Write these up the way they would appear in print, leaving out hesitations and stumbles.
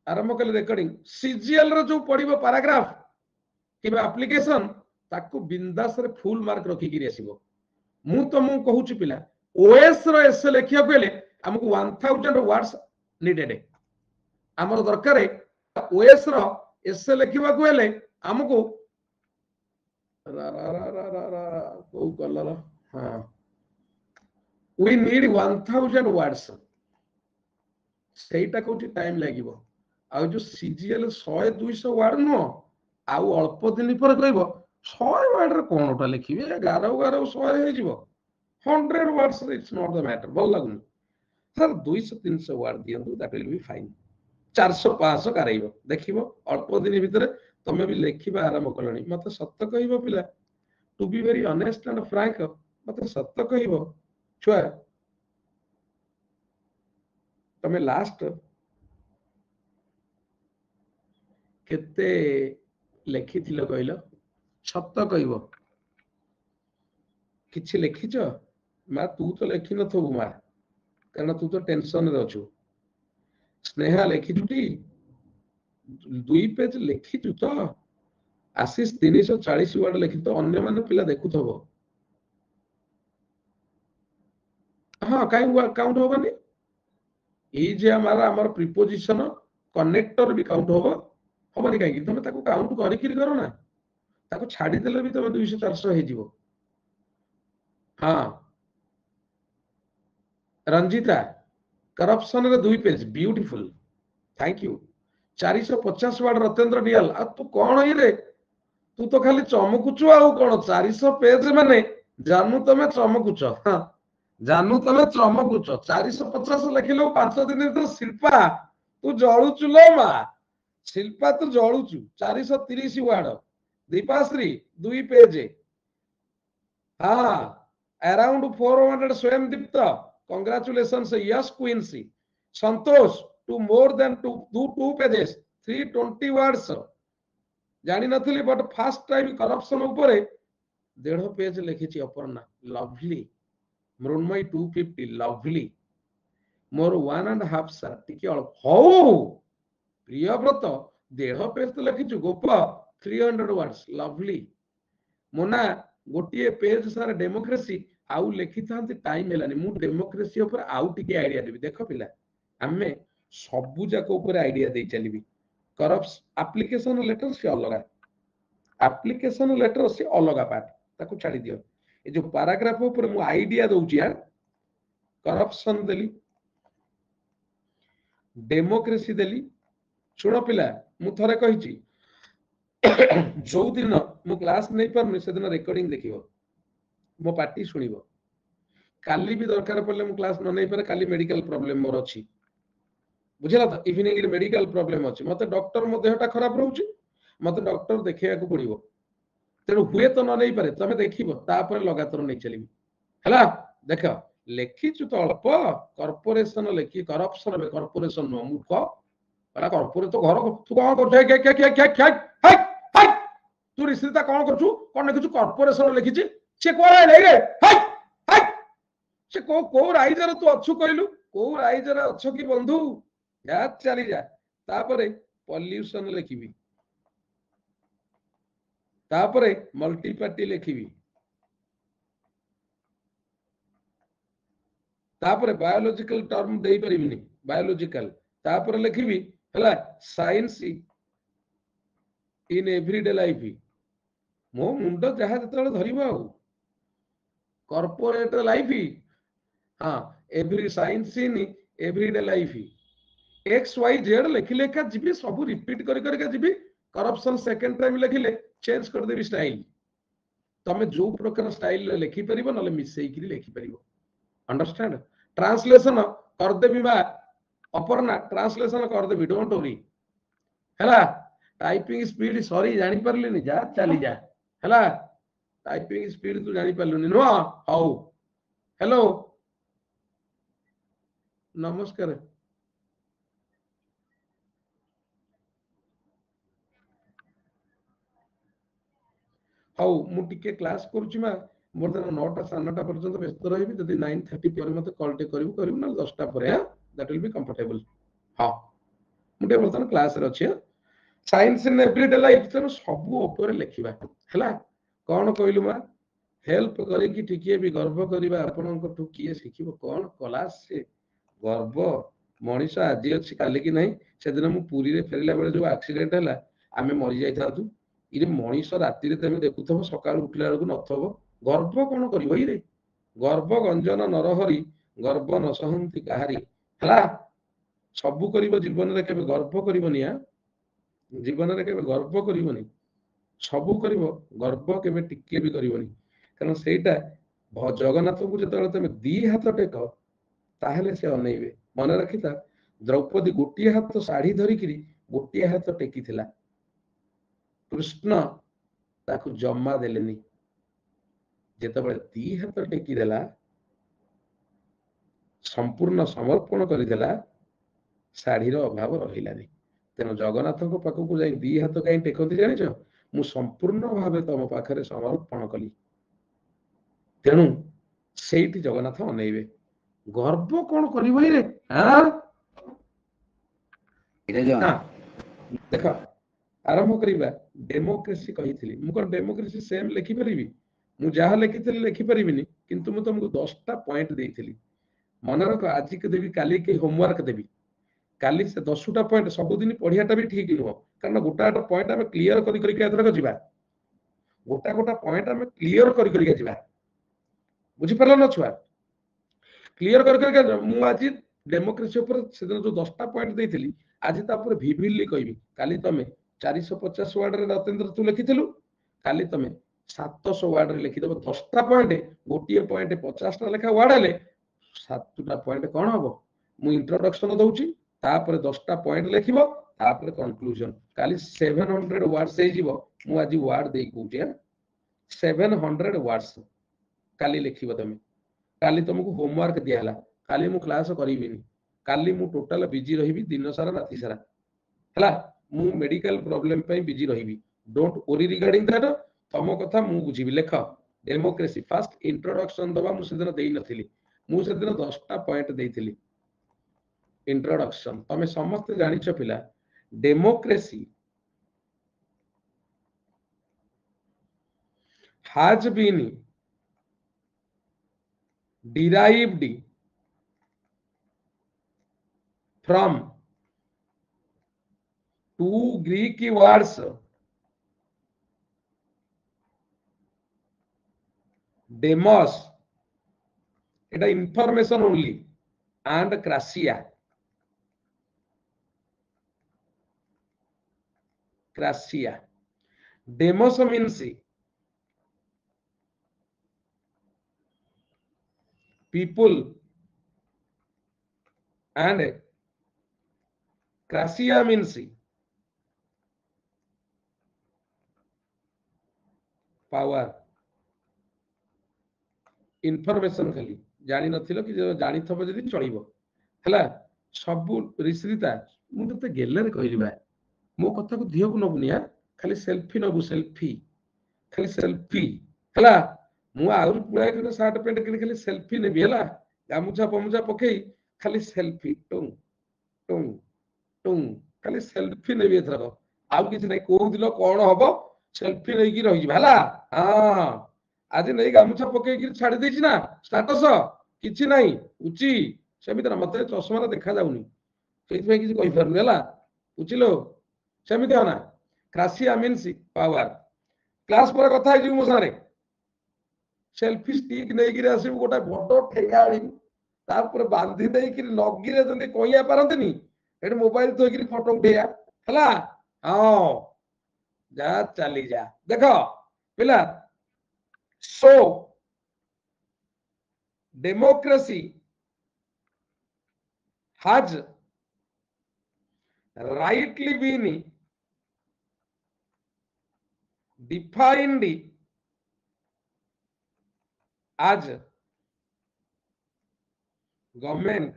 आरंभ कले recording CGL रो जो पड़िबो पैराग्राफ कि एप्लिकेशन ताकू बिंदास रे फुल मार्क रखी कि आसीबो मु तुमको कहूची पिला ओएस रो एस लिखिया गेले हमको 1000 वर्ड्स नीडेड हमर दरकार ओएस रो एस लिखिबा को हेले हमको रा रा रा रा रा रा को कलर हां we need 1000 words सेटा कोठी टाइम लागिवो आ जो सीजीएल 100 200 वर्ड नो आ अल्प दिन पर कहबो 100 वर्ड रे कोनटा लिखिबे 11 11 100 हे जीवो 100 words it's not the matter बोल लागुन सर 200 300 वर्ड दियंतु दैट विल बी फाइन 400 500 कराइबो देखिबो अल्प दिन भीतर तमे भी लिखिबा आरंभ करलनी मते सत्य कहबो पिला to be very honest and frank मते सत्य कहबो छुआ तमे लास्ट केते लिखिथिलो कहलो सत्य कहबो किछि लिखिछ मा तू तो लिखि न थबु मा कारण तू तो टेंशन रे अछु स्नेहा लिखिछुटी 2 पेज लिखिछु तो आशीष 340 वर्ड लिखि तो अन्य माने पिला देखुथबो हां काई काउंट होबनी ई जे हमारा हमर प्रीपोजिशन कनेक्टर भी काउंट होबो होबनी काई तमे ताको काउंट करि कि करो ना ताको छाडी देले भी तमे 200 400 हे जीवो हां रंजिता करप्शन रे 2 page beautiful thank you 450 word Ratendra डियल आ तू कोन ही रे तू तो खाली चमकुचु आ कोन 400 पेज माने जानू तमे चमकुचो हां जानू तमे चमकुचो 450 लिखिलो 5 दिन तो शिल्पा तू जळुचु लो मा शिल्पा तू जळुचु 430 वर्ड दीपाश्री 2 पेज हां अराउंड 400 स्वयं दीप्त congratulations yes quincy Santosh to more than to do 2 pages 320 words जानी नथली बट फर्स्ट टाइम करप्शन ऊपर 1.5 पेज लिखिछि अपर्णा लवली मृण्मयी 250 लवली मोर 1.5 सर टिके अल हो प्रियव्रत 1.5 पेज तो लिखिछु गोप 300 वर्ड्स लवली मोना गोटिए पेज सारा डेमोक्रेसी आउ लिखि थांती टाइम हेलानी मु डेमोक्रेसी ऊपर आउ टिके आईडिया देबी देखो पिला हमें सबु जाक ऊपर आईडिया दे चलीबी करप्स एप्लीकेशन लेटर से अलग एप्लीकेशन लेटर से अलग पार्ट ताको छाडी दियो ए जो पैराग्राफ ऊपर मु आईडिया दोउची यार करप्शन देली डेमोक्रेसी देली सुनो पिला मु थरे कहिची जो दिन मु क्लास नहीं पर से दिन रिकॉर्डिंग देखिबो मो पार्टी सुनिबो काली भी दरकार पड़ले मु क्लास न नहीं पर काली मेडिकल प्रॉब्लम मोर अछि बुझला त इवनिंग रे मेडिकल प्रॉब्लम अछि मते डॉक्टर मो देहटा खराब रहउची मते डॉक्टर देखिया को पड़िबो तेनु हुए तो न नहीं पारे तमे देखिबो तापर लगातार नहीं चलीबी हला देखो लेखिछु तो अल्प कॉर्पोरेशन लेखि करप्शन में कॉर्पोरेशन नो मूर्ख वाला कॉर्पोरेट तो घर तू कोन कर हाय तू रिश्ता कोन करछु कोन लिखिछु कॉर्पोरेशन लिखिछि से कोरा नै रे हाय हाय से को राइजर तू अछु कहलु को राइजर अछु कि बंधु या चली जा तापरे पॉल्यूशन लिखिबी तापरे मल्टी पार्टी लिखिबी तापरे बायोलॉजिकल टर्म देई परिबिनी बायोलॉजिकल तापरे लिखिबी हला साइंस इन एवरीडे लाइफ मो मुंड जहा जतले धरिबो कॉर्पोरेट लाइफ हां every science in everyday life X Y Z लिखि लेखा जीबी सब रिपीट कर करके जीबी करप्शन सेकंड टाइम लिखिले चेंज कर देबी स्टाइल तमे जो प्रकार स्टाइल लिखि परिबो नले मिसई कि लिखि परिबो अंडरस्टैंड ट्रांसलेशन कर देबी बा अपर्णा ट्रांसलेशन कर देबी डोंट वरी हला टाइपिंग स्पीड सॉरी जानि परलिनी जा चली जा हला टाइपिंग स्पीड तू जानि परलुनी नो हाउ हेलो नमस्कार हाउ मु टिके क्लास करूची मा मोर दिन 9टा 9:30 पर्यंत व्यस्त रहिबी जदि 9:30 पर मते कॉल टे करिवु ना 10टा पर दैट विल बी कंफर्टेबल हां मुटे बर्तन क्लास रे अछि साइंस इन एवरीडे लाइफ तेणु सबू ऊपर लिखा है कौन कहलु माँ हेल्प करी टिके भी गर्व करवा आपणठू किए शिखिब कौन क्लास से गर्व मनीष आज अच्छी काली की नहीं से दिन मु पुरी रे फेरला बेले जो एक्सीडेंट है आमे मरी जाइथातु इरे मनीष राति रे तमे देखुथबो सकाळ उठला बेलକୁ नथबो गर्व कौन करिवो इरे गर्व गंजन नरहरि गर्व न सहंती काहारी हला सबु करिवो जीवन रे केबे गर्व करिवोनी आ जीवन रे केबे गर्व करिवोनी सबु करिवो गर्व केबे टिके भी करिवोनी कारण सेटा जगन्नाथ को जतबे तमे दी हाथ टेक ताहले से अनेइबे मन रखिता द्रौपदी गोटिए हाथ साड़ी धरिकी गोटिए हाथ टेकी थिला कृष्ण ताकू जमा देलेनी जेतबे दी हाथ टेकी देला संपूर्ण समर्पण करदेला शाढ़ीर अभाव रहिलानी तेणु जगन्नाथ पाखक जाई दी हाथ कहीं टेकती जानिछ मु संपूर्ण भाव तुम पाखे समर्पण कली तेणु सेठी जगन्नाथ अनेइबे गर्व कौन करिवई रे हां देख आरंभ करिबा डेमोक्रेसी कहिथिली मु कोन डेमोक्रेसी सेम लिखि परिबी मु जहा लिखिथिली लिखि परिबिनी किंतु मु तुमको 10टा पॉइंट देइथिली मन रख आज के देबी काली के होमवर्क देबी काली से 10टा पॉइंट सबुदिन पढ़ियाटा भी ठीक नुह कारण गोटा गोटा पॉइंट आम क्लीयर करी करी एथरक जिबा गोटा गोटा पॉइंट आम क्लीयर करी करी जिबा बुझी परल न छुआ क्लीयर करी करी मु आज डेमोक्रेसी ऊपर से जो 10टा पॉइंट देइथिली आज ता ऊपर विभिली कहबी काली तमे 450 वर्ड रे रतेंद्र तू लिखिथिलु काली तमे 700 वर्ड रे लिखि देबो 10टा पॉइंट गोटिए पॉइंट 50 टा लेखा वर्ड हेले 7टा पॉइंट कोन हबो मु इंट्रोडक्शन दउची तापर 10टा पॉइंट लिखिबो तापर कंक्लूजन काली 700 वर्ड्स हे जीवो मु आज वर्ड देई कहूची 700 वर्ड्स काली लिखिबो तमे काली तुमको होमवर्क दियाला काली मु क्लास करिबिनी काली मु टोटल बिजी रहिबी दिन सारा राति सारा हला मु मेडिकल प्रॉब्लम पे बिजी रहिबी डोंट वरी रिगार्डिंग दैट तम कथा मु बुझिबी लेख डेमोक्रेसी फर्स्ट इंट्रोडक्शन दबा मु सेदिन देई नथिली मु सेदिन 10टा पॉइंट देइथिली इंट्रोडक्शन तमे समस्त जानिछ पिला democracy has been derived from two Greek words demos এটা information only and crasia demos means people and crasia means power information खाली जानी नथिलो कि जानी थबो जदी चलिबो हला सब रिश्रिता मु तते गेलरे कहलिबा मो कथा को दियो को नबुनिया खाली सेल्फी नबु सेल्फी खाली सेल्फी हला मु आउर पुळा के शर्ट पैंट किन खाली सेल्फी नेबी हला गामुछा पमुछा पकेई खाली सेल्फी टुंग टुंग टुंग खाली सेल्फी नेबी एथरक आउ किछ नै को दिलो कोन हबो सेल्फी नै की रहि जिबा हला हां आज नै गामुछा पकेई कि छाडी देछि ना स्टेटस किछि नै उची सेमितर मते चश्मा देखा जाउनी सेति भाई किछि कहि परनु हला उचिलो सेमिति हना क्रासिया मीन्स पावर क्लास पर कथा है मो सारे सेल्फी स्टिक नै गिरे आसी गोटा बड़ ठेगा आनी तापर बांधी देई कि लगिरे जंदे कहिया पारंतनी एट मोबाइल तो कि फोटो उठैया हला हां जा चली जा देखो पिला so democracy has rightly been defined as government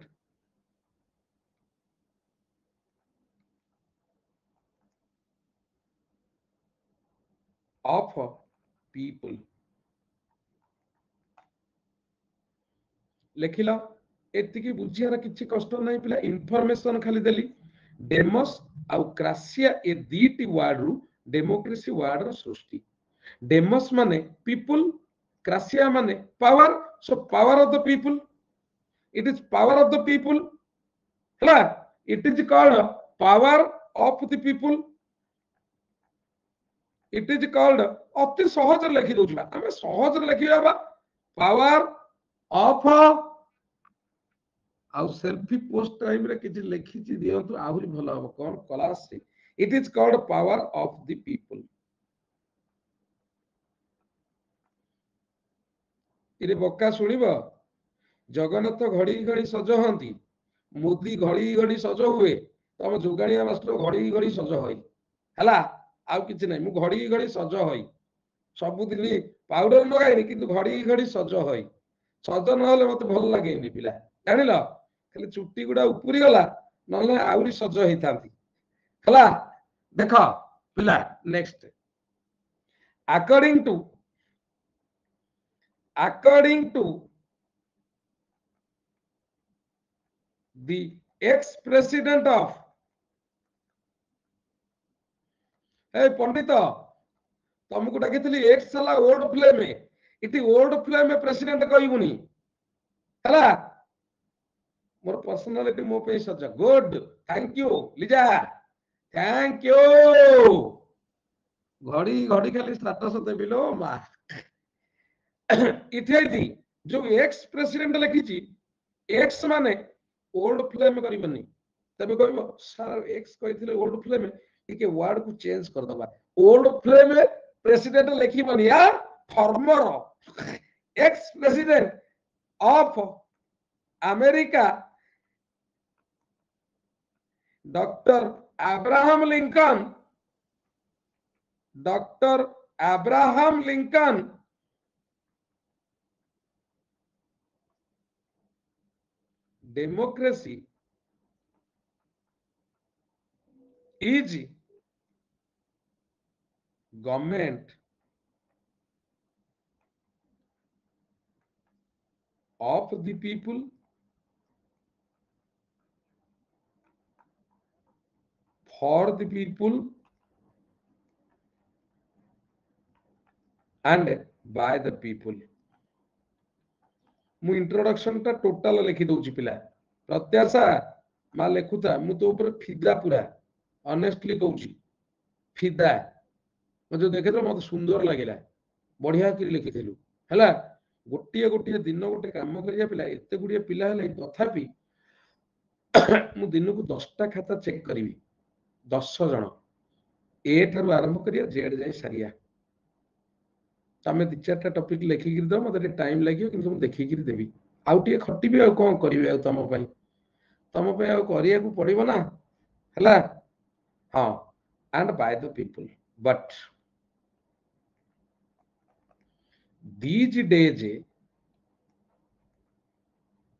of people लिखिल एतिकी बुझियार किछि कष्ट नहीं पिला इनफॉरमेशन खाली देली डेमस आउ क्रासिया ए दीटी वर्ड रु डेमोक्रेसी वर्ड रो सृष्टि डेमस माने पीपल क्रासिया माने power so power of the people it is power of the people हला it is called power of the people it is called अति सहज लिखि दउछला हमें सहज लिखिबा पावर ऑफ आउ सेल्फी पोस्ट टाइम रे किछि लिखि दियंतु आहुरी भलो हो कोन क्लास से it is called power of the people इरे बक्का सुनिबो जगन्नाथ घड़ी घड़ी सज हंती मोदी घड़ी घड़ी सज हुए तम जोगाणिया मास्टर घड़ी घड़ी सज होई हला आउ किछि नै मु घड़ी घड़ी सज होई सबुदिन पाउडर लगाइनी किंतु घड़ी घड़ी सज होई सज नहले मते भल लागेनी पिला जानिलो खाली चुट्टी गुडा उपरी गला नहले आउरी सज हेतांती हला देखो पिला next according to the ex-president of hey Pandit तुमको डाकिथली एक्स हला ओल्ड फ्लेम इति ओल्ड फ्लेम प्रेसिडेंट कहबुनी हला मोर पर्सनालिटी मो पे सज good thank you Liza thank you घड़ी घड़ी खाली स्टेटस देबिलो मा इथे जो एक्स प्रेसिडेंट लिखिची एक्स माने ओल्ड फ्लेम करबनी तबे कहबो सर एक्स कहिथिले ओल्ड फ्लेम टिके वर्ड को चेंज कर दबा ओल्ड फ्लेम प्रेसिडेंट लिखिबनी यार farmer ex president of America doctor Abraham Lincoln democracy is government of the people for the people and by the people मु इंट्रोडक्शन टा total लिखि दउची पिला प्रत्याशा मा लेखुता मु तो ऊपर फिदा पूरा ऑनेस्टली कहूची फिदा मजे देखे तो मत सुंदर लागिला बढ़िया कि लिखिथिलु हला गोटिए गोटिए दिन गोटे काम करिया पिला एते गुडिया पिला हले तथापि मु दिन को 10 टा खाता चेक करिवि 10 जण ए थारु आरंभ करिया जेड जाय सारिया तमे दि चारटा टॉपिक लेखि गिर दो मते टाइम लागियो किंतु मु देखि गिर देबी आउटिए खटिबी आ कोन करिवे आ तम पय आ करिया को पड़िबो ना हला हां and by the people but these days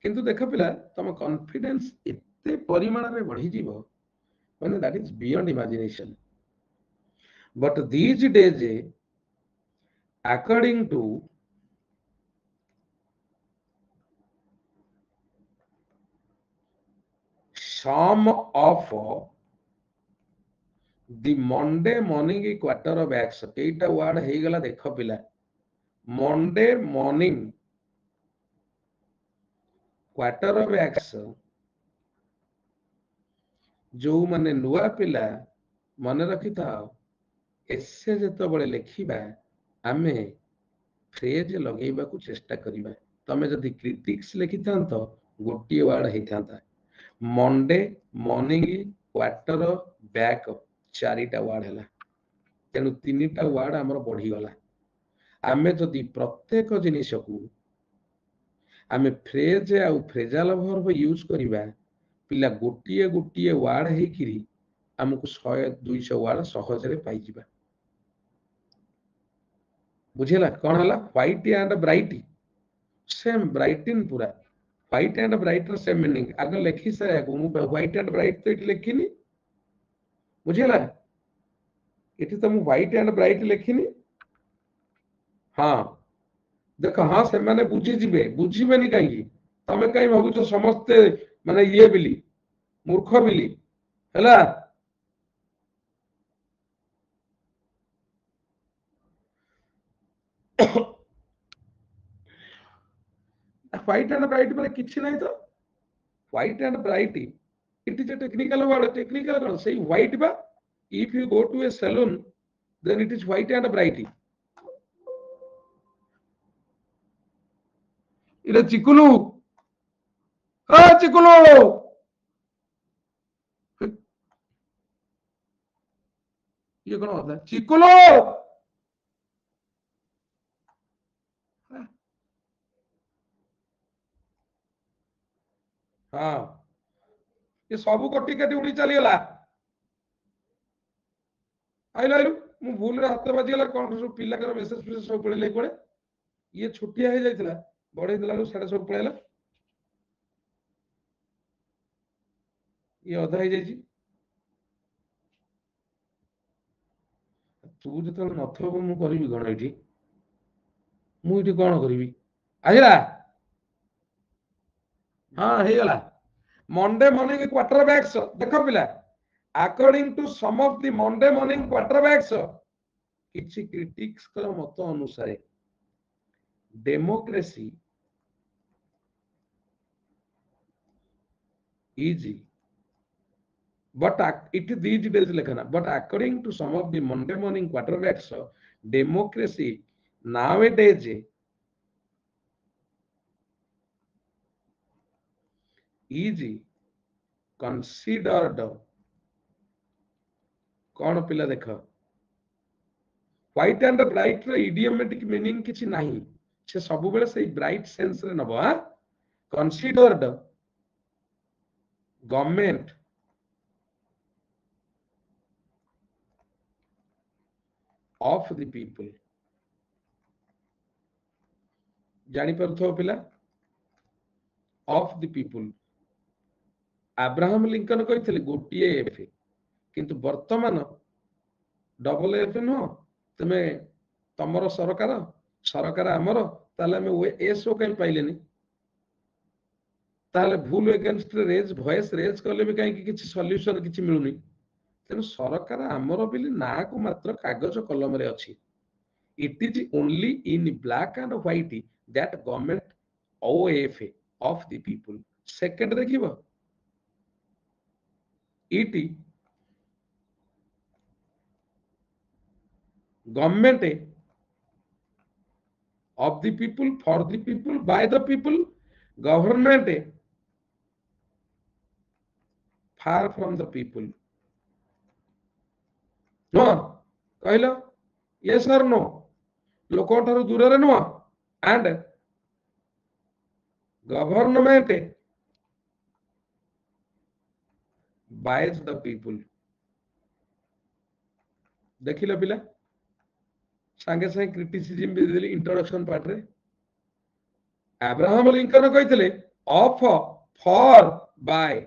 किंतु देख पिला तम कॉन्फिडेंस इतने परिमाण रे बढ़ी जीवो माने that is beyond imagination but these days according to some of the Monday morning quarter of acts Etah word हे गला देख पिला Monday morning quarter of acts जो माने नुआ पिला मन रखि था एसे जत बळे लिखिबा आमे फ्रेज लगेबा को चेष्टा करिबा तमे जदी क्रिटिक्स लिखि थांत गोटिए वर्ड हे थांता मंडे मॉर्निंग क्वार्टर बैक चारिटा वर्ड हैला तेनु तीनटा वर्ड हमर बढ़ी गला आमे जदी प्रत्येक जिनिस को आमे फ्रेज आ फ्रेजाल वर्ब यूज करिबा पिला गोटिए गोटिए वर्ड हे किरी हमको 100 200 वर्ड सहज रे पाई जिबा बुझेला कौन हला व्हाइट एंड ब्राइट सेम ब्राइटिन पूरा white and bright same meaning अगर लिखि से मु व्हाइट एंड ब्राइट तो इट लिखिनी बुझेला इति तो मु व्हाइट एंड ब्राइट लिखिनी हां देखो हां से माने बुझी जिबे बुझिबेनी काई तमे काई भाबुछ समस्त माने ये बिली मूर्ख बिली ହେଲା white and bright মানে କିଛି ନାହିଁ ତ white and bright it is a technical word technical କଣ ସେଇ white ବା if you go to a salon then it is white and bright ଇରେ ଚିକୁଲୁ ଚିକୁଲୁ ଇଏ କଣ କଥା ଚିକୁଲୁ ହଁ ये सब कटी काटी उड़ी चलीगला आइल आइलु मु भूल हाथ बाजीगला कौन सब पिलाकर मेसेज फेसेज सब पड़े कुआडे ये छुट्टिया हो जाइतिला बड़े दिला साडे सब पळेला ये अधा हो जाइछि तू जत नथबो मु करबी कोन एठी मु एठी कोन करबी आइला हां हे गला मंडे मॉर्निंग क्वार्टरबैक्स देखो पिला according to some of the Monday morning quarterbacks किछि क्रिटिक्स कर मत अनुसार डेमोक्रेसी easy but it is these days lekhana but according to some of the Monday morning quarterbacks democracy nowadays is considered कौन पिला देख व्हाइट एंड ब्राइट रो idiomatic meaning किछि नाही से सब बेले से ब्राइट सेंस रे नबो हा considered government of the people जानि परथो पिला of the people Abraham Lincoln कहिथिले गोटिए एफ किंतु वर्तमान डबल एफ नो तमे तमर सरकार सरकार आमर ताले हमें एसओ कहीं पाइलेनी ताले भूल एगेंस्ट रेज वॉइस रेज कले भी कहीं किछि सॉल्यूशन किछि मिलुनी तेनु सरकार आमर बिली ना को मात्र कागज कलम रे अछि it is only in black and white that government of of the people second देखिबो it government of the people for the people by the people government far from the people no कहलो yes or no लोक ठारू दूर रे no and government by the people देखिलो पिला संगे संगे क्रिटिसिज्म भी देली इंट्रोडक्शन पार्ट रे अब्राहम लिंकन कहितले ऑफ फॉर बाय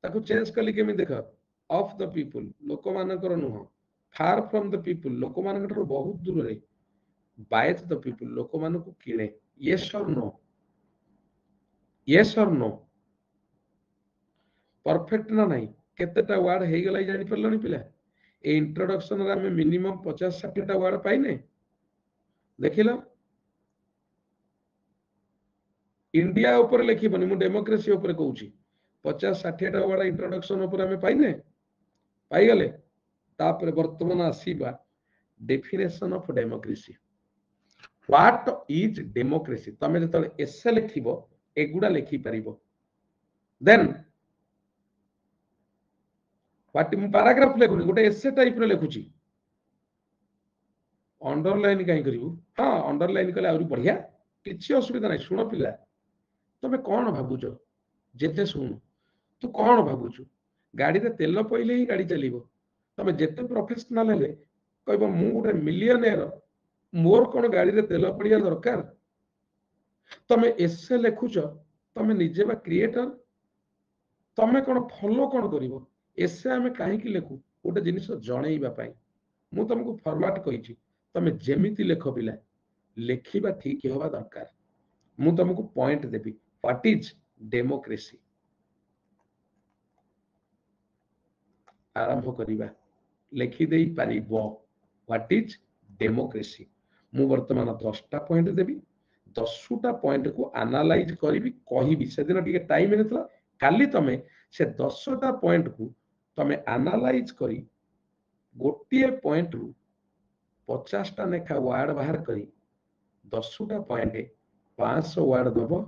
ताको चेंज कली केमि देख ऑफ द पीपल लोक मानकर नुह फार फ्रॉम द पीपल लोक मानकर बहुत दूर रे बाय द पीपल लोक मान को किने यस और नो यस और नो परफेक्ट ना नहीं केतेटा वर्ड हे गलाई जानि परलनी पिला ए इंट्रोडक्शन रे हमें मिनिमम 50-60 टा वर्ड पाइने देखिलो इंडिया ऊपर लिखिबनी मु डेमोक्रेसी ऊपर कहूची 50-60 टा वर्ड इंट्रोडक्शन ऊपर हमें पाइने पाई गले तापर वर्तमान आसीबा definition of democracy what is democracy तमे जतले एसे लिखिबो एगुडा लिखि परिबो देन व्हाट मु पैराग्राफ लिखुनी गोटे एसे टाइप रे लिखुची अंडरलाइन काई करिवु हां अंडरलाइन कले आउरी बढ़िया किछि असुविधा नै सुनो पिला तमे कोन भाबुचो जेते सुन तू कोन भाबुचु गाड़ी रे तेल पइले ही गाड़ी चलीबो तमे जेते प्रोफेशनल हेले कहबो मु गोटे मिलियनेयर मोर कोन गाड़ी रे तेल पड़िया दरकार तमे एसे लिखुचो तमे निजे बा क्रिएटर तमे कोन फॉलो कोन करिवो एसे हमें कहीं लिखु गोटे जिनिस जनइबा पाई मु तुमको फॉर्मेट कहिछि तमे जेमिति लेख पिला लेखिबा ठीक होबा दरकार मु तुमको point Devi what is democracy आरंभ करिबा लिखि देई पारिबो व्हाट इज डेमोक्रेसी मु वर्तमान 10टा पॉइंट देबी 10टा पॉइंट को एनालाइज करी कहिबी से दिन टिके टाइम नथला काली तमे से 10टा पॉइंट को तमे एनालाइज करी गोटिए पॉइंट रु 50टा नेखा वर्ड बाहर करी 10टा पॉइंट 500 वर्ड दबो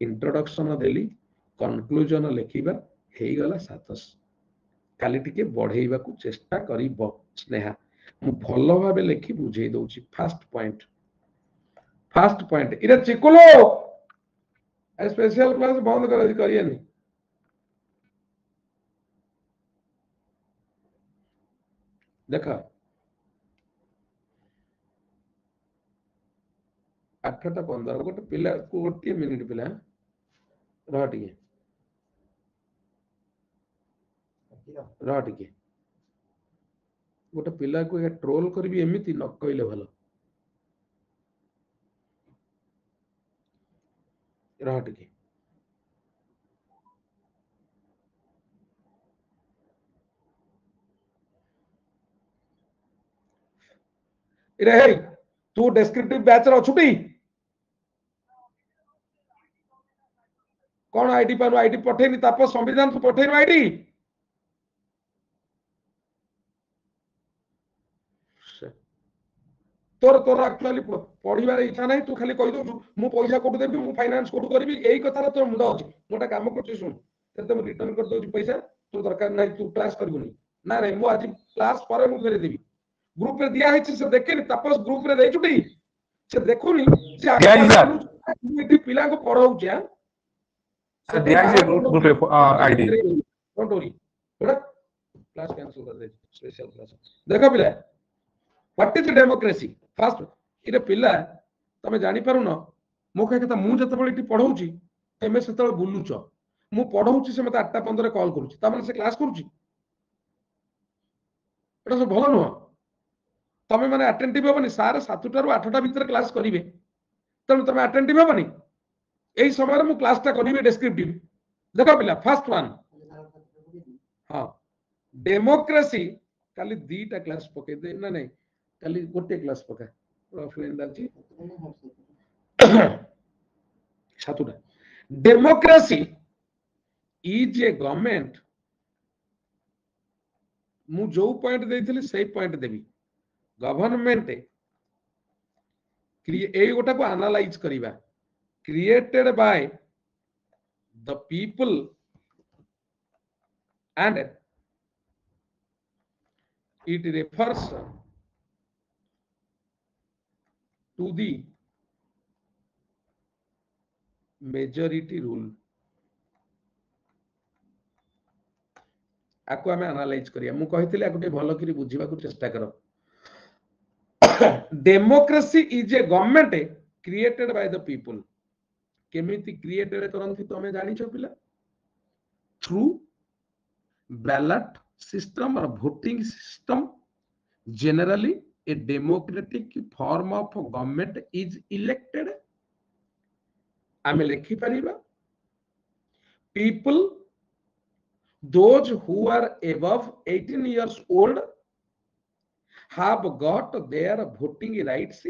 इंट्रोडक्शन देली कंक्लूजन लिखिबा हेई गला 700 काली टिके बढ़ेइबा को चेष्टा करिबो स्नेहा मु भलो भाबे लिखि बुझेई दउची फर्स्ट पॉइंट इरे चिकुलो स्पेशल क्लास बंद कर करिए नहीं देखा 8टा 15 गोटे पिला को गोटे मिनिट पिला रह टिके गोटे पिला को ये ट्रोल करबी एमिति न कहले भलो रह टिके इरे हे तू डेस्क्रिप्टिव बैच रो छुटी कौन आईडी पर आईडी पठेनी ताप संविधान को पठेनी आईडी तोर तोर एक्चुअली पढ़िबार इच्छा नहीं तू खाली कहि दउ मु पैसा कोठु देबी मु फाइनेंस कोठु करबी एई कथा तोर मुंड अछि मोटा काम करछि सुन तते मु रिटर्न कर दउ पैसा तू दरकार नहीं तू क्लास करबुनी ना रे मु आज क्लास पर मु फेरे देबी ग्रुप रे दिया है से देखेनी तापस ग्रुप रे दे छुटी से देखुनी से एटी पिला को पढाउ छ से दिया है ग्रुप रे ID don't worry class cancel कर दे स्पेशल क्लास देखो पिला व्हाट इज डेमोक्रेसी फर्स्ट इरे पिला तमे जानि पारु न मो कहे कथा मु जते बळे इटी पढौची एमे सेतळ बुलुच मु पढौची से मते 8टा 15 कॉल करूची त माने से क्लास करूची एटा सब भलो न तमे माने अटेंटिव होबनी सारे 7टा रु 8टा भीतर क्लास करिवे तमे तमे अटेंटिव होबनी एई समय मु क्लास ता करिवे डिस्क्रिप्टिव देखो पिला फर्स्ट वन हां डेमोक्रेसी खाली 2टा क्लास पके दे ना नहीं खाली गोटे क्लास पका ऑफलाइन दाची 7टा डेमोक्रेसी इज ए गवर्नमेंट मु जो पॉइंट देइथिली सही पॉइंट देबी गवर्नमेंट एई गोटा को एनालाइज करिबा created by the people and it refers to the majority rule आको हमें एनालाइज करिया मु कहितले आको ते भलो करी बुझिबा को चेष्टा करो democracy is a government created by the people केमिति क्रिएटेड करंती तमे जानि छ पिला through ballot system or voting system generally a democratic form of government is elected आमे लिखि परिबा people those who are above 18 years old have got their voting rights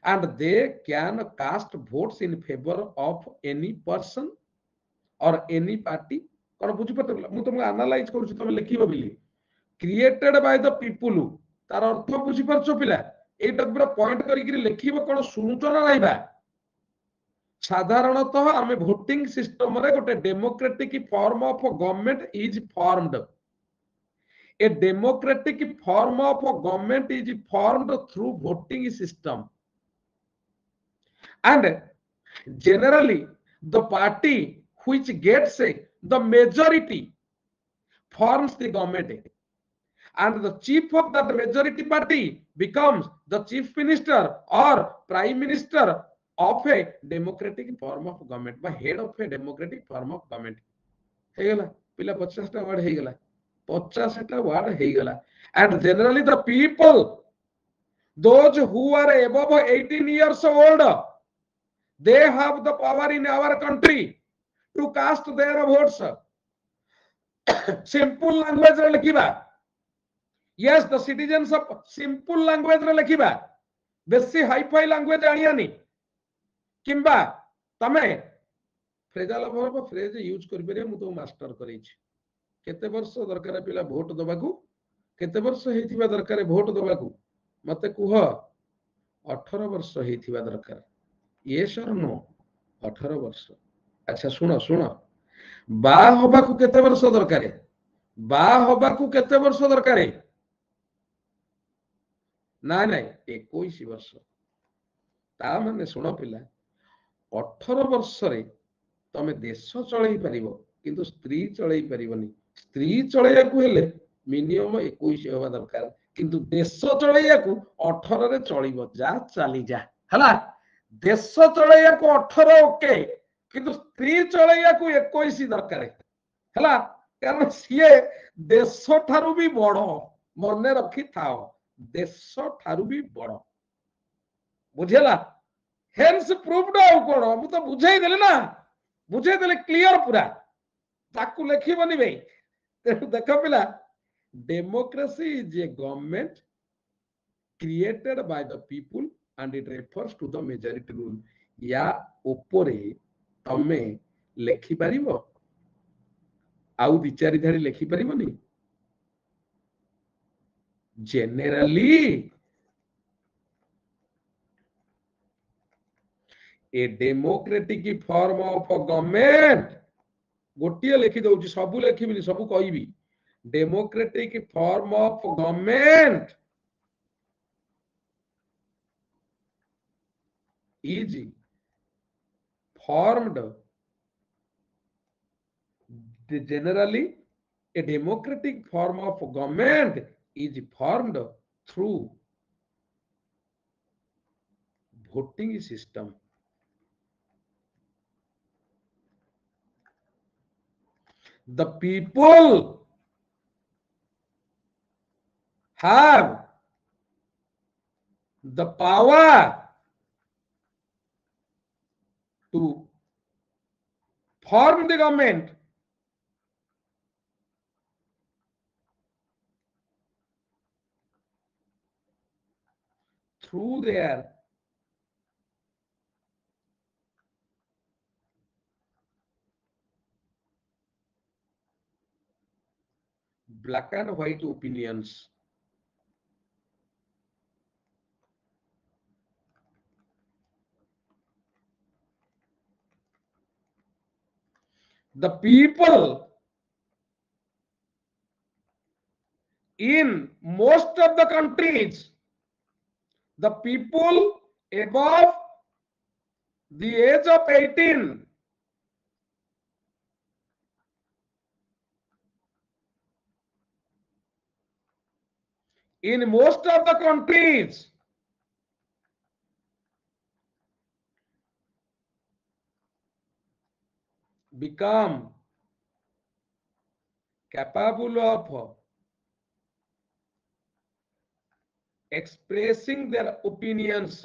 and they can cast votes in favor of any person or any party कौन बुझी पड़ते मु तुमको analyse करूची तुम लिखिबो बिली created by the people तार अर्थ बुझी परछो पिला एटा पूरा पॉइंट करी कि लिखिबो कोन सुनुचो ना नाइबा साधारणतः आमे वोटिंग सिस्टम रे गोटे democratic form of government is formed A democratic form of government is formed through voting system and generally the party which gets the majority forms the government and the chief of that majority party becomes the chief minister or prime minister of a democratic form of government by head of a democratic form of government हे गला पिला 50 टा word हे गला 50 टा word हे गला and generally the people those who are above 18 years old they have the power in our country to cast their votes simple language रे लिखिबा yes the citizens of simple language रे लिखिबा बेसी hi-fi language आनियानी किंबा तमे phrasal verb phrase use कर परिया मु तो मास्टर करैछि केते वर्ष दरकार पिला भोट दबाकू केते वर्ष हेतिबा दरकार भोट दबाकू मते कुह 18 वर्ष हेतिबा दरकार यस और नो 18 वर्ष अच्छा सुनो सुनो बा हबाकू केते वर्ष दरकार बा हबाकू केते वर्ष दरकार ना ना 21 वर्ष ता माने सुनो पिला 18 वर्ष रे तमे देश चलै परिबो किंतु स्त्री चलै परिबोनी स्त्री चलैयाकू हेले मिनिमम 21 होबा दरकार किंतु देश चलैयाकू 18 रे चलिबो जा चली जा हला देश चलैयाकू 18 ओके किंतु स्त्री चलैयाकू 21 दरकार हला कारण सिए देश ठारू भी बड़ मने रखी थाओ देश ठारू भी बड़ बुझेला हेन्स प्रूव्ड आउ कोन मु तो बुझाई देले ना बुझाई देले क्लियर पूरा ताकू लेखिबनी बे देख पिला democracy is a government created by the people and it refers to the majority rule या ऊपर तमे लेखि परिबो आउ दि चारि धारी लेखि परिबोनी generally a democratic form of government गोटिए लेखि दउची सबु लेखिबिनी सबु कहिबी democratic form of government is formed generally a democratic form of government is formed through voting system the people have the power to form the government through their black and white opinions the people in most of the countries the people above the age of 18 in most of the countries become capable of expressing their opinions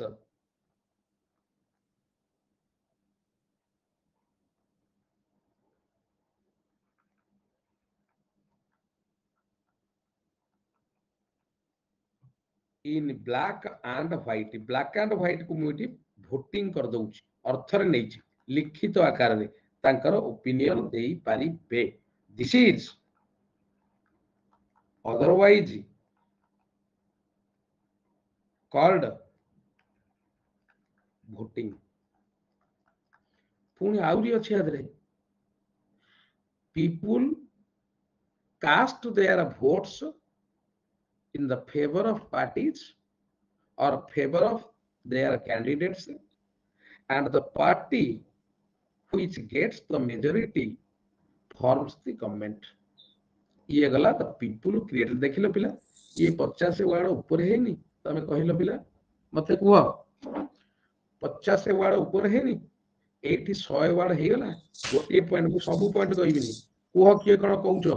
in black and white को मुठी voting कर दउची अर्थ रे नै लिखित आकार रे तांकर opinion देई पारिबे this is otherwise called voting पुणी आउरी अछि आदरे people cast their votes in the favor of parties or favor of their candidates and the party which gets the majority forms the government ये गला the people created देखिलो पिला ये 50 ward ऊपर हेनी तमे कहिलो पिला मते कुह 50 वार्ड ऊपर हेनी एठी 100 वार्ड हे गला गोटे पॉइंट को सब पॉइंट कहिबिनी कुह किए कोन कहउछो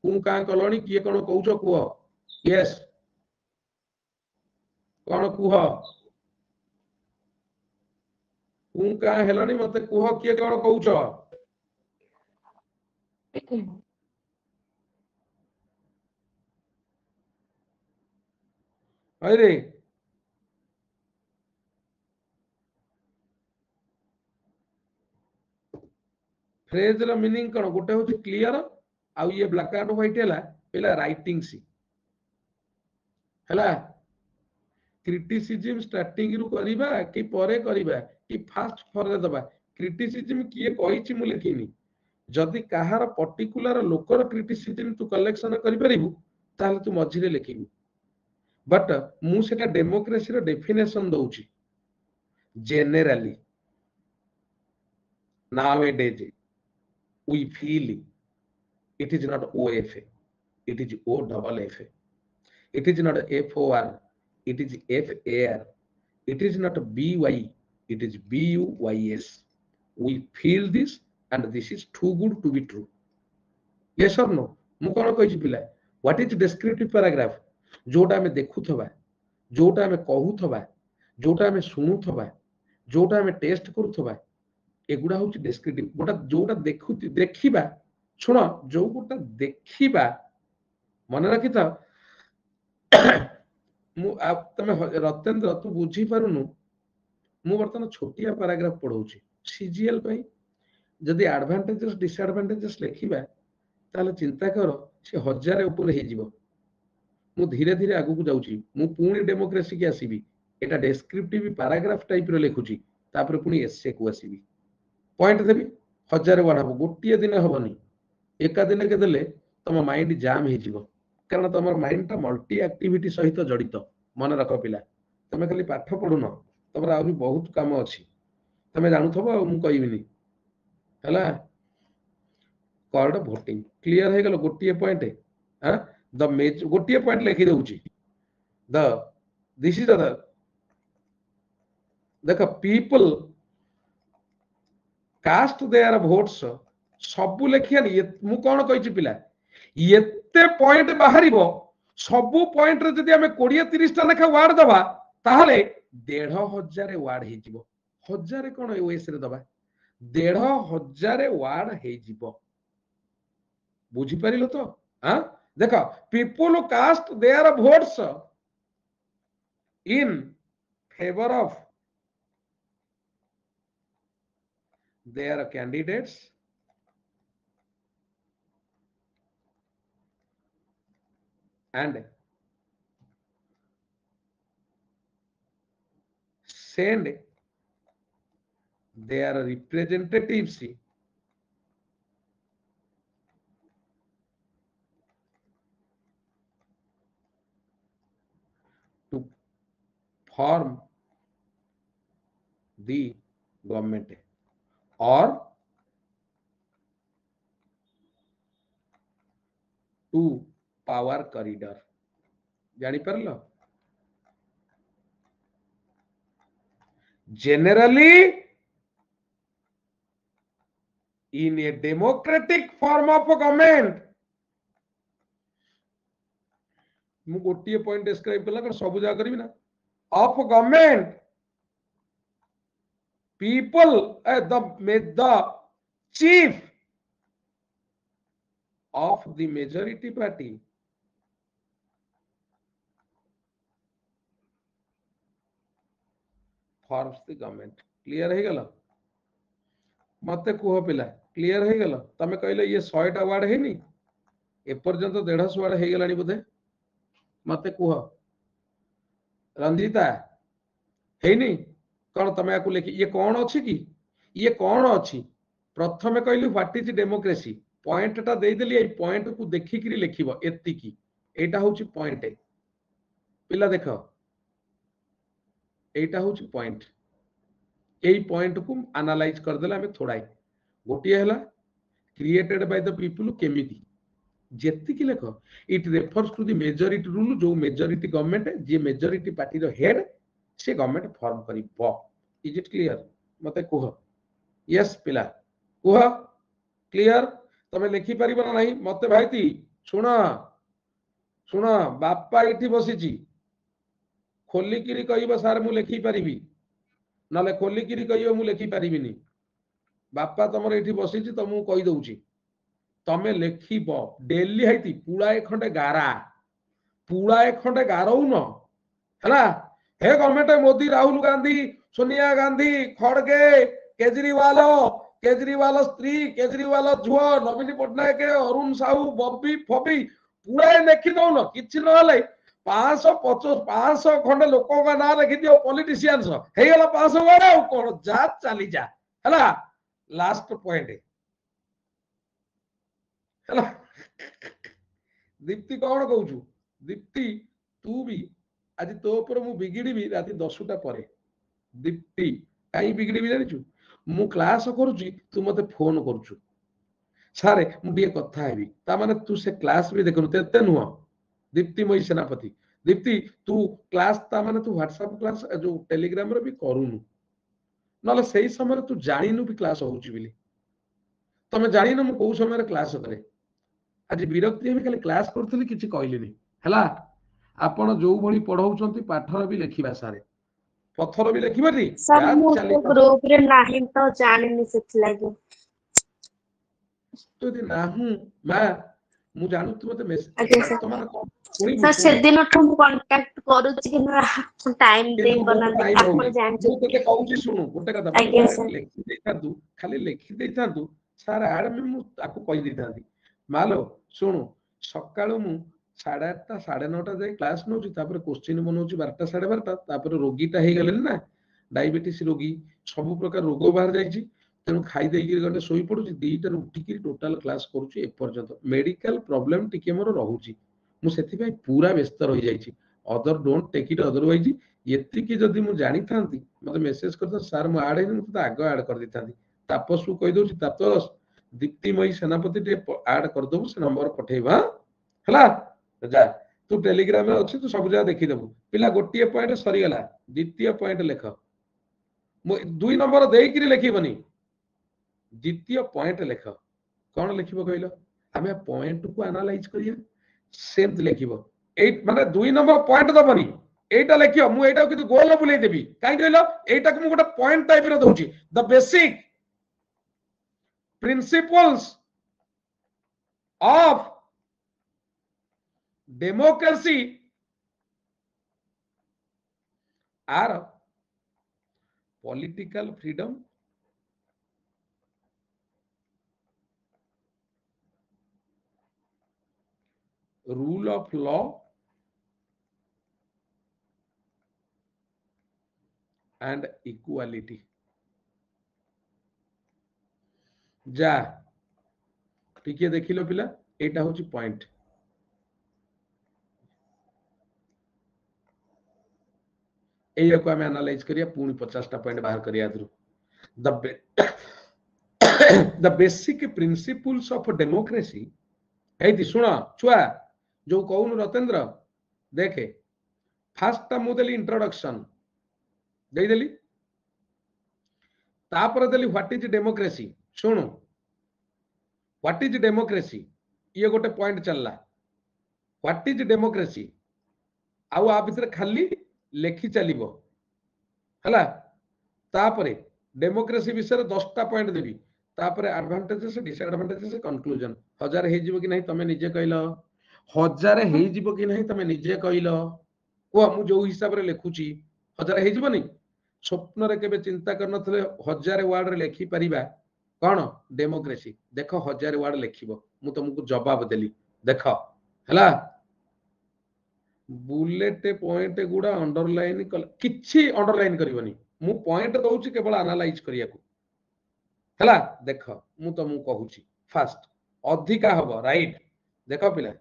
कु का कलणी किए कोन कहउछो कुह यस कोन कुह कु का हेलनी मते कुह किए कोन कहउछो अरे फ्रेज रो मीनिंग कोन गोटे होची क्लियर आ ये ब्लैक एंड व्हाइट हैला पेला राइटिंग सी हैला क्रिटिसिज्म स्टार्टिंग रु करिबा कि परे करिबा कि फास्ट फॉर दबा क्रिटिसिज्म किए कहिछि मु लेखिनी जदि कहार पर्टिकुलर लोकर क्रिटिसिज्म तू कलेक्शन करि परिबु ताले तू मझिरे लेखिबु बट मु सेटा डेमोक्रेसी रो डेफिनेशन दउछि generally nowadays we feel it is not OFA, it is OFFA. It is not FOR, it is FAR. It is not BY, it is BUYS. We feel this and this is too good to be true. Yes or no? ମୁଁ କଣ କହିଛି ପିଲା what is descriptive paragraph जोटा ଆମେ ଦେଖୁଥିବା जोटा ଆମେ କହୁଥିବା जोटा ଆମେ ଶୁଣୁଥିବା जोटा ଆମେ ଟେଷ୍ଟ କରୁଥିବା एगुड़ा हूँ डेस्क्रिप्टिव गोटा जोटा देखु देखिबा सुन जो गोटा देखिबा मन रखि था मु तमे रतेंद्र तू बुझी पारुनु मु बर्तन छोटिया पैराग्राफ पढौची सीजीएल पई जदी एडवांटेजेस डिसएडवांटेजेस लेखिबा ताले चिंता कर से 1000 ऊपर हे जीवो मु धीरे धीरे आगु को जाउची मु पुणी डेमोक्रेसी के आसीबी एटा डेस्क्रिप्टिव पैराग्राफ टाइप रो लेखुची तापर पुणी एसे को आसीबी पॉइंट देबी 1000 वर्ड हम गोटिए दिन हबनी एका दिन के देले तम माइंड जाम हे जीवो कारण तमर माइंड ता मल्टी एक्टिविटी सहित जड़ित मन रख पिला तमे खाली पाठ पढुन तमरा आ भी बहुत काम अछि तमे जानू थबो मु कहिबिनी हला कॉल्ड वोटिंग क्लियर हे गेलो गोटिए पॉइंट हां द मेज गोटिए पॉइंट लिखि दउची द दिस इज द देखो पीपल कास्ट देयर भोट्स सबु लेखियानी मु कोन कहिछि पिला एते पॉइंट बाहरिबो सबु पॉइंट रे जदि हमें 20 30 टा लेखा वर्ड दबा ताहले 1500 वर्ड हे जिवो 1000 कोन ओएस रे दबा 1500 वर्ड हे जिवो बुझी परिलो तो हां देखो people cast their votes in favour of their candidates and send their representatives to form the government or to power corridor जानी परलो generally in a democratic form of government मु गोटिए पॉइंट डिस्क्राइब करला कर सब जा करबी ना of government people the chief of the majority party forms the government clear हे गला मते कुह पिला क्लियर हे गला तमे कहले ये 100 टा वर्ड हे नी ए पर्यंत 150 वर्ड हे गलानी बुधे मते कुह रंजीता हे नी कौन तमे आकु लेखि ये कौन अछि कि ये कौन अछि प्रथमे कहली व्हाट इज डेमोक्रेसी पॉइंट टा दे देली ए पॉइंट को देखि करी लेखिबो एति की एटा होची पॉइंट पिला देखो एटा होची पॉइंट एई पॉइंट को एनालाइज कर देला हमें थोड़ाई गोटिए हला क्रिएटेड बाय द पीपल केमिति जेति की लेखो it refers to the majority rule जो मेजॉरिटी गवर्नमेंट जे मेजॉरिटी पार्टी रो हेड से गवर्नमेंट फॉर्म करिबो इज इट क्लियर मते कुह यस पिला कुह क्लियर तमे लिखि परिबो ना नहीं मते भाईती सुना सुना बापा इठी बसिची खोली किरी कहइबो सार मु लिखि परिबी नाले खोली किरी कहइबो मु लिखि परिबिनी बापा तमर इठी बसिची त मु कहि दउची तमे लिखिबो डेली हाइती पुळाए खंडे गारा पुळाए खंडे गारौ न है हे गवर्नमेंट मोदी राहुल गांधी सोनिया गांधी खड़गे केजरीवाल केजरीवाल स्त्री केजरीवाल झुआ नवीन पट्टनायक अरुण साहू बब्बी फबी पूरा देखी दौन कि ना 550 खंड लोक ना लिखि दियो पॉलिटिशियंस हेगला 500 वाला कौन जा चली जा है लास्ट पॉइंट है दीप्ति कौन कहू दीप्ति तू भी आज तो ऊपर मु बिगिड़ी राति 10टा पर दीप्ति कहीं बिगिड़ी जानी मु क्लास करुची तू मते फोन करुचु सारे मुझे कथा हेबी ता माने तू से क्लास भी देखनु तेते नुह दीप्तिमयी सेनापति दीप्ति तू क्लास ता माने तू व्हाट्सएप क्लास जो टेलीग्राम रे भी करूनु नले सही समय तू जानिनु भी क्लास होउची बिली तमे जानिनु मु को समय क्लास करे आज विरक्ति हेबी खाली क्लास करथली किछि कहलिनी हला आपण जो भली पढाउचंती पाठर भी लेखिबा सारे पत्थर भी लेखिबारी सर जा मु चली तो ग्रुप रे नाही तो जानिनी सेथ लागि तो यदि नाहू मा मु जानू तू मते आज्ञा मेसेज सर तमार कोणी सर से सुनो दिन ठु कांटेक्ट करूची कि टाइम दे କିନ୍ତୁ ମୋର बनाते ଟାଇମ आपण ହଉନି जानछु ମୁଁ ତତେ କହୁଛି ଶୁଣୁ ଗୋଟେ କଥା ମୁଁ आज्ञा କହିଲି सर ଲେଖି ଦେଇଥାନ୍ତୁ ଖାଲି ଲେଖି ଦେଇଥାନ୍ତୁ ସାର୍ ଆଡ ମୁଁ ତାକୁ କହି ଦେଇଥାନ୍ତି ମାଲୋ ଶୁଣୁ ସକାଳୁ ମୁଁ 8:30 9:30 ଯାଇ କ୍ଲାସ ନଉଛି ତାପରେ କୋଶ୍ଚିନ୍ ବନଉଛି 12ଟା 12:30 ତାପରେ ରୋଗୀଟା ହେଇଗଲେଣି ନା ଡାଇବେଟିସ ରୋଗୀ ସବୁ ପ୍ରକାର ରୋଗ ବାହାରି ଯାଇଛି ତେଣୁ ଖାଇ ଦେଇକି ଗଲେ ଶୋଇ ପଡୁଛି 2ଟାରୁ ଉଠିକି ଟୋଟାଲ କ୍ଲାସ କରୁଛି ଏପର୍ଯ୍ୟନ୍ତ ମେଡିକାଲ ପ୍ରୋବ୍ଲେମ ଟିକେ ମୋର ରହୁଛି ମୁଁ ସେଥିପାଇଁ ପୁରା ବ୍ୟସ୍ତ ରହିଯାଇଛି other don't take it otherwise ଏତିକି ଯଦି ମୁଁ ଜାଣିଥାନ୍ତି ମତେ ମେସେଜ କରିଥାନ୍ତି ସାର୍ ମୁଁ ଆଡ ହେଇନି ମୁଁ ତ ଆଗ ଆଡ କରିଦେଇଥାନ୍ତି ତାପସକୁ କହିଦଉଛି ତାପସ ଦୀପ୍ତିମୟୀ ସେନାପତି ଟିକେ ଆଡ କରିଦବୁ ସେ ନମ୍ବର ପଠେଇବା ହେଲା ଯା ତୁ ଟେଲିଗ୍ରାମରେ ଅଛି ତୁ ସବୁ ଜାଗା ଦେଖିଦେବୁ ପିଲା ଗୋଟିଏ ପଏଣ୍ଟ ସରିଗଲା ଦ୍ୱିତୀୟ ପଏଣ୍ଟ ଲେଖ ମୁଁ 2 ନମ୍ବର ଦେଇକିରି ଲେଖିବନି ଦ୍ୱିତୀୟ ପଏଣ୍ଟ ଲେଖ କଣ ଲେଖିବ କହିଲ ଆମେ ପଏଣ୍ଟକୁ ଆନାଲାଇଜ କରିବା ସେମିତି ଲେଖିବ ଏଇ ମାନେ 2 ନମ୍ବର ପଏଣ୍ଟ ଦବନି এইটা লেখিও মু এইটা কিন্তু গোল বুলাই দেবি কাই কইল এইটাকে মু গোটা পয়েন্ট টাইপ রে দউছি the basic principles of democracy আর political freedom rule of law and equality যা টিকে দেখিলো পিলা এটা হচ্ছে পয়েন্ট এইটাକୁ ଆମେ ଆନାଲାଇଜ କରିବା ପୁଣି 50ଟା ପଏଣ୍ଟ ବାହାର କରିବା ଆଦରୁ ଦ ବେସିକ ପ୍ରିନ୍ସିପଲ୍ସ ଅଫ ଡେମୋକ୍ରେସି ହେଇତି ଶୁଣ ଛୁଆ ଯୋଉ କହୁନୁ ରତେନ୍ଦ୍ର ଦେଖେ ଫାର୍ଷ୍ଟଟା ମୁଁ ଦେଲି ଇଣ୍ଟ୍ରୋଡକ୍ସନ ଦେଇଦେଲି ତାପରେ ଦେଲି ହ୍ୱାଟ ଇଜ ଡେମୋକ୍ରେସି ଶୁଣୁ ହ୍ୱାଟ ଇଜ ଡେମୋକ୍ରେସି ଇଏ ଗୋଟେ ପଏଣ୍ଟ ଚାଲିଲା ହ୍ୱାଟ ଇଜ ଡେମୋକ୍ରେସି ଆଉ ଆ ଭିତରେ ଖାଲି ଲେଖି ଚାଲିବ ହେଲା ତାପରେ ଡେମୋକ୍ରେସି ବିଷୟରେ 10ଟା ପଏଣ୍ଟ ଦେବି ତାପରେ ଆଡଭାଣ୍ଟେजेस डिसएडवांटेजेस कनक्लूजन 1000 ହେଇଯିବ କି ନାହିଁ ତମେ ନିଜେ କହିଲ 1000 ହେଇଯିବ କି ନାହିଁ ତମେ ନିଜେ କହିଲ କୁହ ମୁଁ ଯୋଉ ହିସାବରେ ଲେଖୁଛି 1000 ହେଇଯିବନି ସ୍ୱପ୍ନରେ କେବେ ଚିନ୍ତା କରିନଥିଲେ 1000 ୱାର୍ଡ ରେ ଲେଖି ପାରିବା କଣ ଡେମୋକ୍ରେସି ଦେଖ 1000 ୱାର୍ଡ ଲେଖିବ ମୁଁ ତମକୁ ଜବାବ ଦେଲି ଦେଖ ହେଲା बुलेट पॉइंट गुड़ा अंडरलाइन किछि अंडरलाइन करबनी मु पॉइंट दउची केवल एनालाइज करिया को हला देख मु तुमको कहूची फास्ट अधिका हबो राइट देखो पिला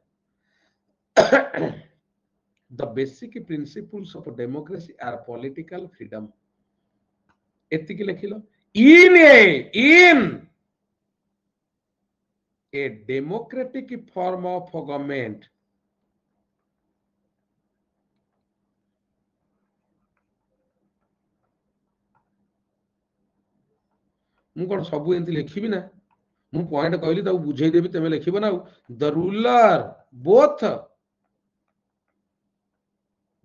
the basic principles of democracy are political freedom एतिकी लिखिलो in a democratic form of government मु कौन सब एमती लिखी ना मु पॉइंट कहली ताऊ बुझे देबी तमे लिखिबो ना the ruler both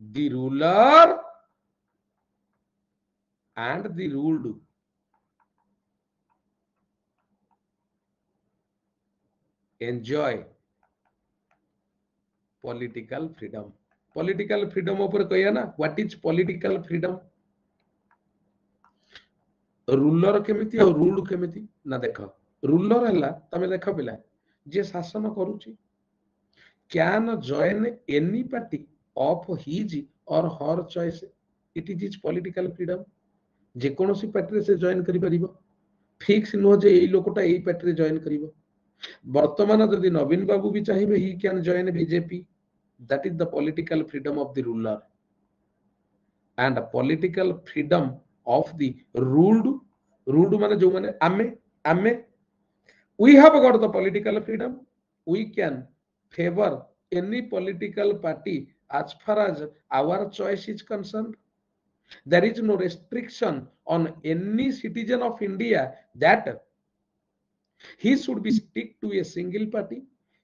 the ruler and the ruled enjoy political freedom political freedom ऊपर कहया ना what is political freedom ruler केमिति और रूल केमिति ना देख रूलर हला तमे देख पिला जे शासन करूची can join any party of his or her choice it is political freedom जे कोनोसी पार्टी से जॉइन करि परिबो फिक्स नो जे एई लोकटा एई पार्टी रे जॉइन करिवो वर्तमान जदि नवीन बाबू भी चाहिए he can join BJP that is the political freedom of the ruler and political freedom of the ruled माने जो माने आमे we have got the political freedom we can favor any political party as far as our choice is concerned there is no restriction on any citizen of India that he should be stick to a single party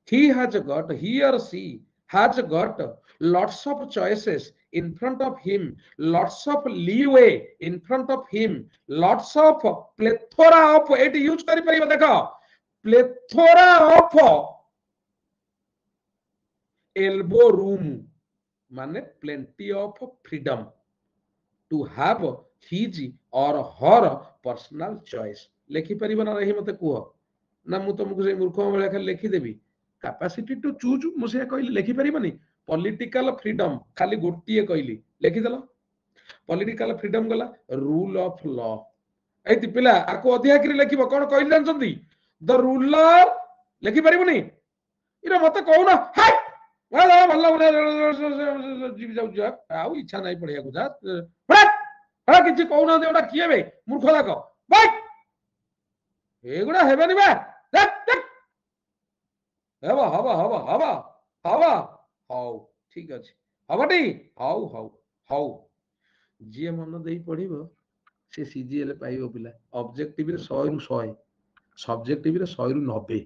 he or she has got lots of choices in front of him lots of leeway in front of him lots of plethora of it use kari pariba dekho plethora of elbow room माने plenty of freedom to have his or her personal choice लेखि परिबो ना रही मते कुह ना मु तुमको से मूर्ख भले खाली लिखि देबी कैपेसिटी टू चूज मु से कहली लिखि परिबनी पॉलिटिकल फ्रीडम खाली गोटिए कहली लिखि देलो पॉलिटिकल फ्रीडम गला रूल ऑफ लॉ एति पिला आको अधिकारी लिखिबो कोन कहली जानसंती द रूलर लिखि परिबनी इरा मते कहूना हाय वाला भल्ला जीव जाउ जा आउ इच्छा नाही पढिया को जा बड़ा किछि कहूना देउडा किए बे मूर्ख लाग बाय एगुडा हेबेनी बे हवा हवा हवा हवा हवा हाउ ठीक अछि हबटी हाउ हाउ हाउ जे मन देई पढिबो से सीजीएल पाइबो पिला ऑब्जेक्टिव रे 100 रु 100 सब्जेक्टिव रे 100 रु 90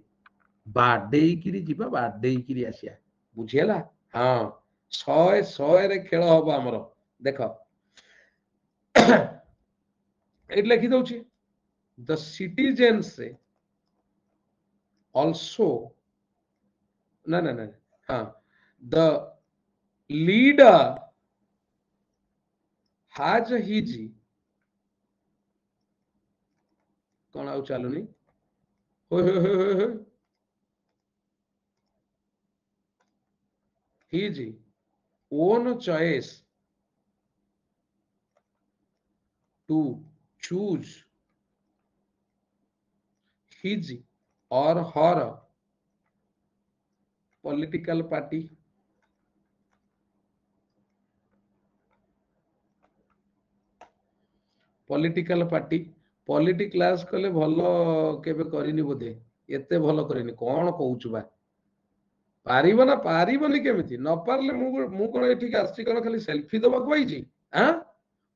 बाडेई किरी जिबा बाडेई किरी आसिया बुझियला हां 100 रे खेल हबो हमरो देखो एट लिखि दउची द सिटीजन से also no the leader has his कौन आउ चालुनी हो his own choice to choose his or her political party politic class कले भलो केबे करिनी बोधे एते भलो करिनी कोन कहउछु बा पारिबो ना पारिबोनी केमिति न पारले मु कोन एठी आसी कोन खाली सेल्फी दबा को आइची हां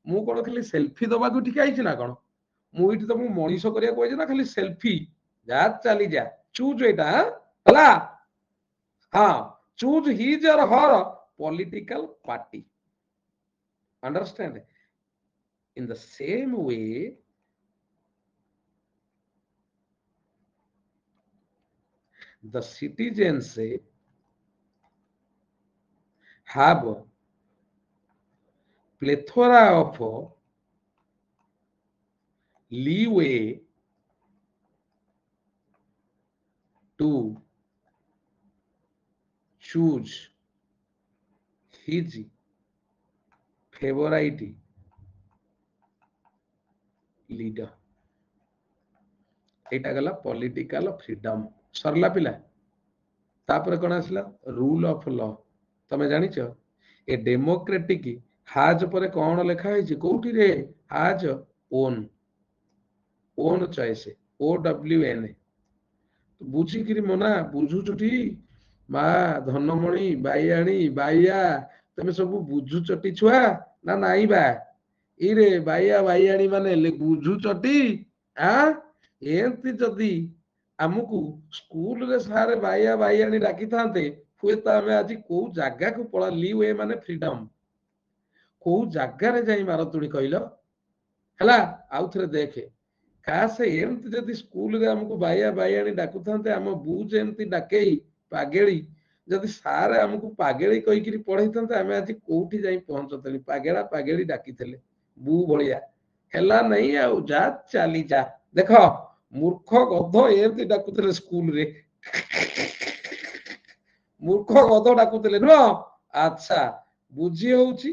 मु कोन खाली सेल्फी दबा को ठीक आइची ना कोन मु इठी तो मु मनीष करिया को ना खाली सेल्फी जा चली जा चूज एटा हला हां choose his or her political party understand in the same way the citizens have plethora of leeway to choose his favorite leader एटा गला पॉलिटिकल फ्रीडम सरला पिला तापर कोन आसला रूल ऑफ लॉ तमे जानि छ ए डेमोक्रेटिक हाज परे कोन लिखा है कोठी रे has own choice O W N तो बुझी किरी मना बुझु चटी मा धनमणि बाईआणी बाईया तमे सब बुझु चटी छुआ ना नाई बा इरे बाईया बाईआणी माने बुझु चटी आ एंती जदी हमकु स्कूल रे सारे बाईया बाईआणी डाकी थांते हुए त हमें आज को जागा को पळा लीवे माने फ्रीडम को जागा रे जाई मारतुणी कहिलो हला आउ थरे देखे कासे एंती जदी स्कूल रे हमकु बाईया बाईआणी डाकु थांते हम बुझ एंती डाकेई पागेली जदि सार हमको पागेली कहीकि पढ़े आम आज कौटी जाई पहुंचतली पागेड़ा पागेली डाकिले बू भलिया हेला नहीं आउ जा चली जा देख मूर्ख गध एमती डाकुले स्कूल रे मूर्ख गध डाकुले नुह अच्छा बुझी होउची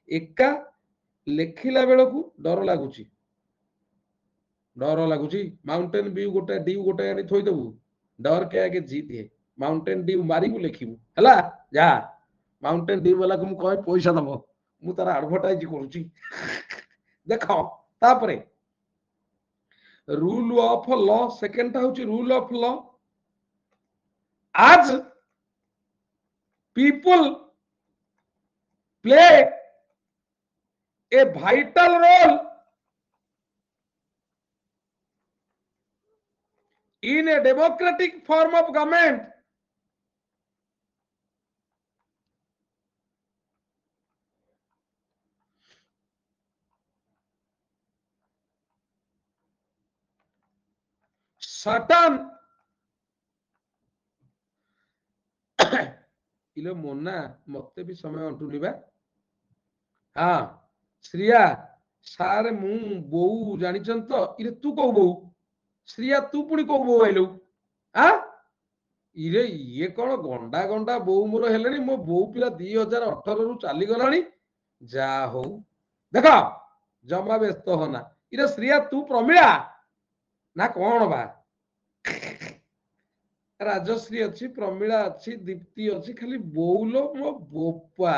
एका लेखिला बेलू डर लगुच माउंटेन व्यू गोटे ड्यू गोटे आनी थोईदेबू डर के आगे जीत है माउंटेन ड्यू मारिबू लिखिबू हला जा माउंटेन ड्यू वाला को मु कहे पैसा दबो मु तार एडवर्टाइज करूची देखो तापरे रूल ऑफ लॉ सेकंड टा होची रूल ऑफ लॉ आज people play a vital role in a democratic form of government. Certain इलो मोना मते भी समय अंटुनिबा हाँ श्रिया सारे मु बोऊ जानिछन तो इरे तू को बोऊ श्रिया तू पुणी को बोऊ आइलु हाँ इरे ये कौन गंडा गंडा बोऊ मोर हेलेनी मो बोऊ पिला 2018 रु चली गलानी जा हो देखो जमा व्यस्त होना इरे श्रिया तू प्रमिला ना कौन बा राजश्री अच्छी प्रमिला अच्छी दीप्ति अच्छी खाली बोलो मो बोपा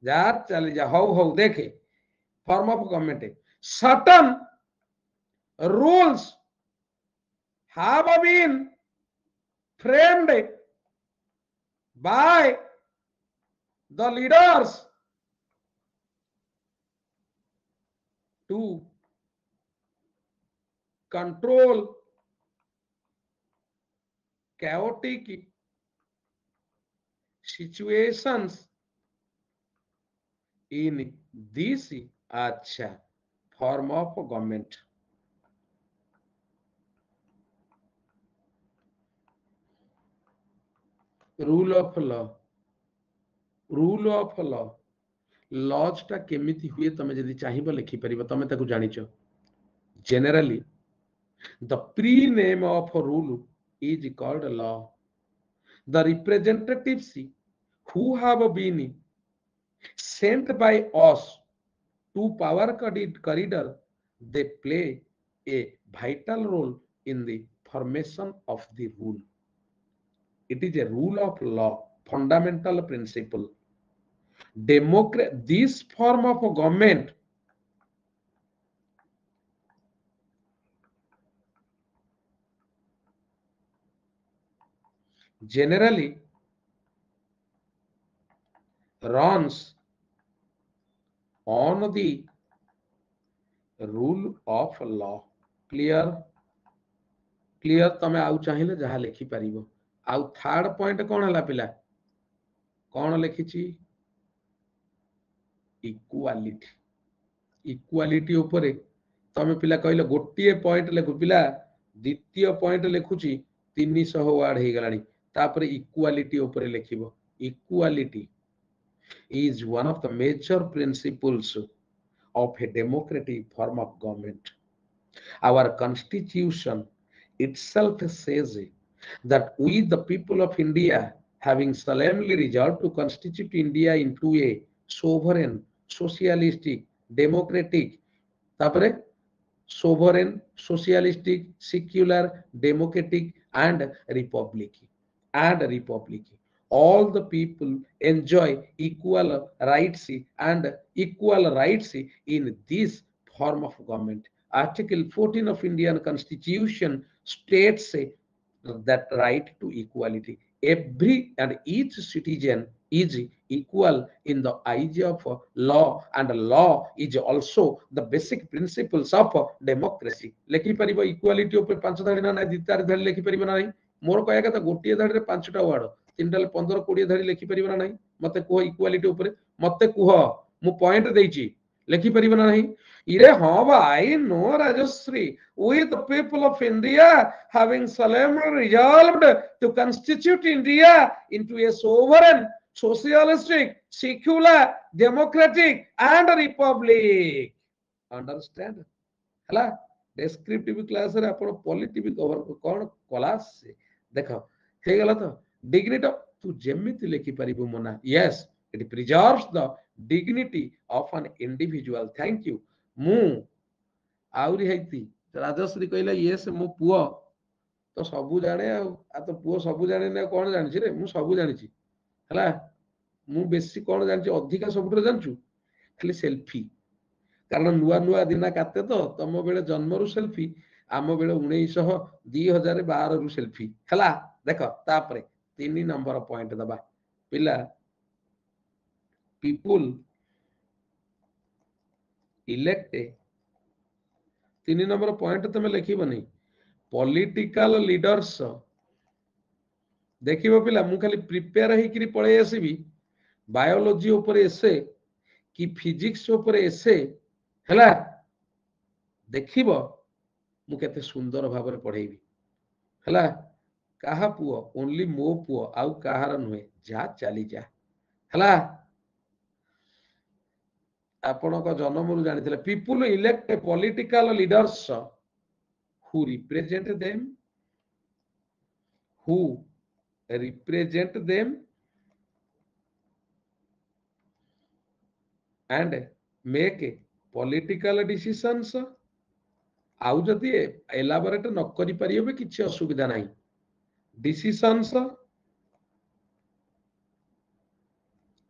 जा चली जा हौ हौ देखे form of government certain rules have been framed by the leaders to control chaotic situations in this अच्छा form of government. Rule of law rule of law laws टा केमिति हुए तमे जदि चाहिबो लिखि परिबो तमे ताकू जानिचो generally the pre name of rule is called law. The representatives who have been sent by us to power corridor, they play a vital role in the formation of the rule. It is a rule of law, fundamental principle. This form of government generally runs on the rule of law. Clear? Clear? तमे आउ चाहिए जहाँ लिखि पारिबो आउ third point कौन है पिला कौन लिखिची इक्वालिटी इक्वालिटी ऊपर तमे पिला कहले गोटिए पॉइंट लिखु पिला द्वितीय पॉइंट लिखुची 300 वर्ड हे गलानी तापर इक्वालिटी ऊपर लिखिबो equality is one of the major principles of a democratic form of government. Our constitution itself says that we the people of India having solemnly resolved to constitute India into a sovereign socialistic democratic tapare sovereign socialistic secular democratic and republic all the people enjoy equal rights in this form of government. Article 14 of Indian Constitution states that right to equality. Every and each citizen is equal in the eyes of law, and law is also the basic principles of democracy. लेखि परिबो equality ऊपर 5 धाड़ी ना नहीं 2 धाड़ी लेखि परिबो ना नहीं मोर कहया कथा गोटिए धाड़ी रे 5टा word 3 15 20 धाड़ी लेखि परिबो ना नहीं मते कुह इक्वालिटी ऊपर मते कुह मु पॉइंट देइची लेखि परिबो ना नहीं इरे हाँ भाई no Rajshree we the people of India having solemnly resolved to constitute India into a sovereign socialistic secular democratic and republic understand हला descriptive class रे आपण पॉलिटी भी कवर कोन क्लास देखो हे गला तो डिग्निटी तू जेमिति लेखि परिबो मना yes it preserves the dignity of an individual thank you मु आउरी हेती राजश्री कहला यस मो पुओ तो सबु जाने आ तो पुओ सबु जाने ने कोन जानि रे मु सबु जानि छी हला मु बेसी कोन जानि छी अधिका सबुटर जानछु खाली सेल्फी कारण नुआ नुआ दिना काते तो तम बेले जन्मरु सेल्फी आम बेले 2012 रु सेल्फी हला देखो तापरे 3 नंबर पॉइंट दबा पिला people elect 3 नंबर पॉइंट तमे लिखिबनी पॉलिटिकल लीडर्स देखिबो पिला मु खाली प्रिपेयर हेकरी पळे आसीबी बायोलॉजी ऊपर एसे कि फिजिक्स ऊपर एसे हला देखिबो मु केते सुंदर भाबरे पढेबी हला काहा पुओ ओनली मो पुओ आउ काहार नुहे जा चली जा हला आपण को जन्मरु जानिथिले people elect political leaders who represent them who represent them and make political decisions आउ जदि एलाबोरेट न करि परिबे किछि असुविधा नाही decisions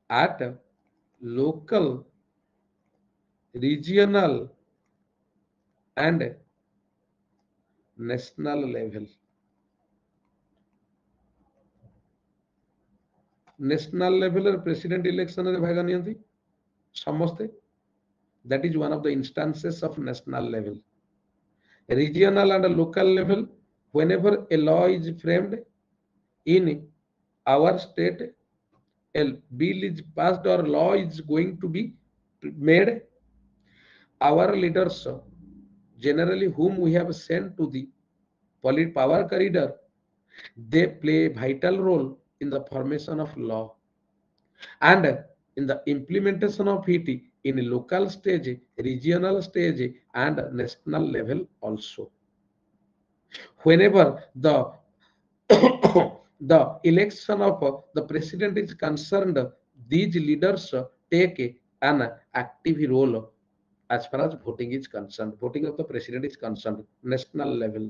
at local regional and national level national level president election रे भाग नियंती समस्ते that is one of the instances of national level regional and local level whenever a law is framed in our state a bill is passed or law is going to be made our leaders generally whom we have sent to the power corridor they play a vital role in the formation of law and in the implementation of it in a local stage regional stage and national level also whenever the the election of the president is concerned these leaders take an active role as far as voting is concerned voting of the president is concerned national level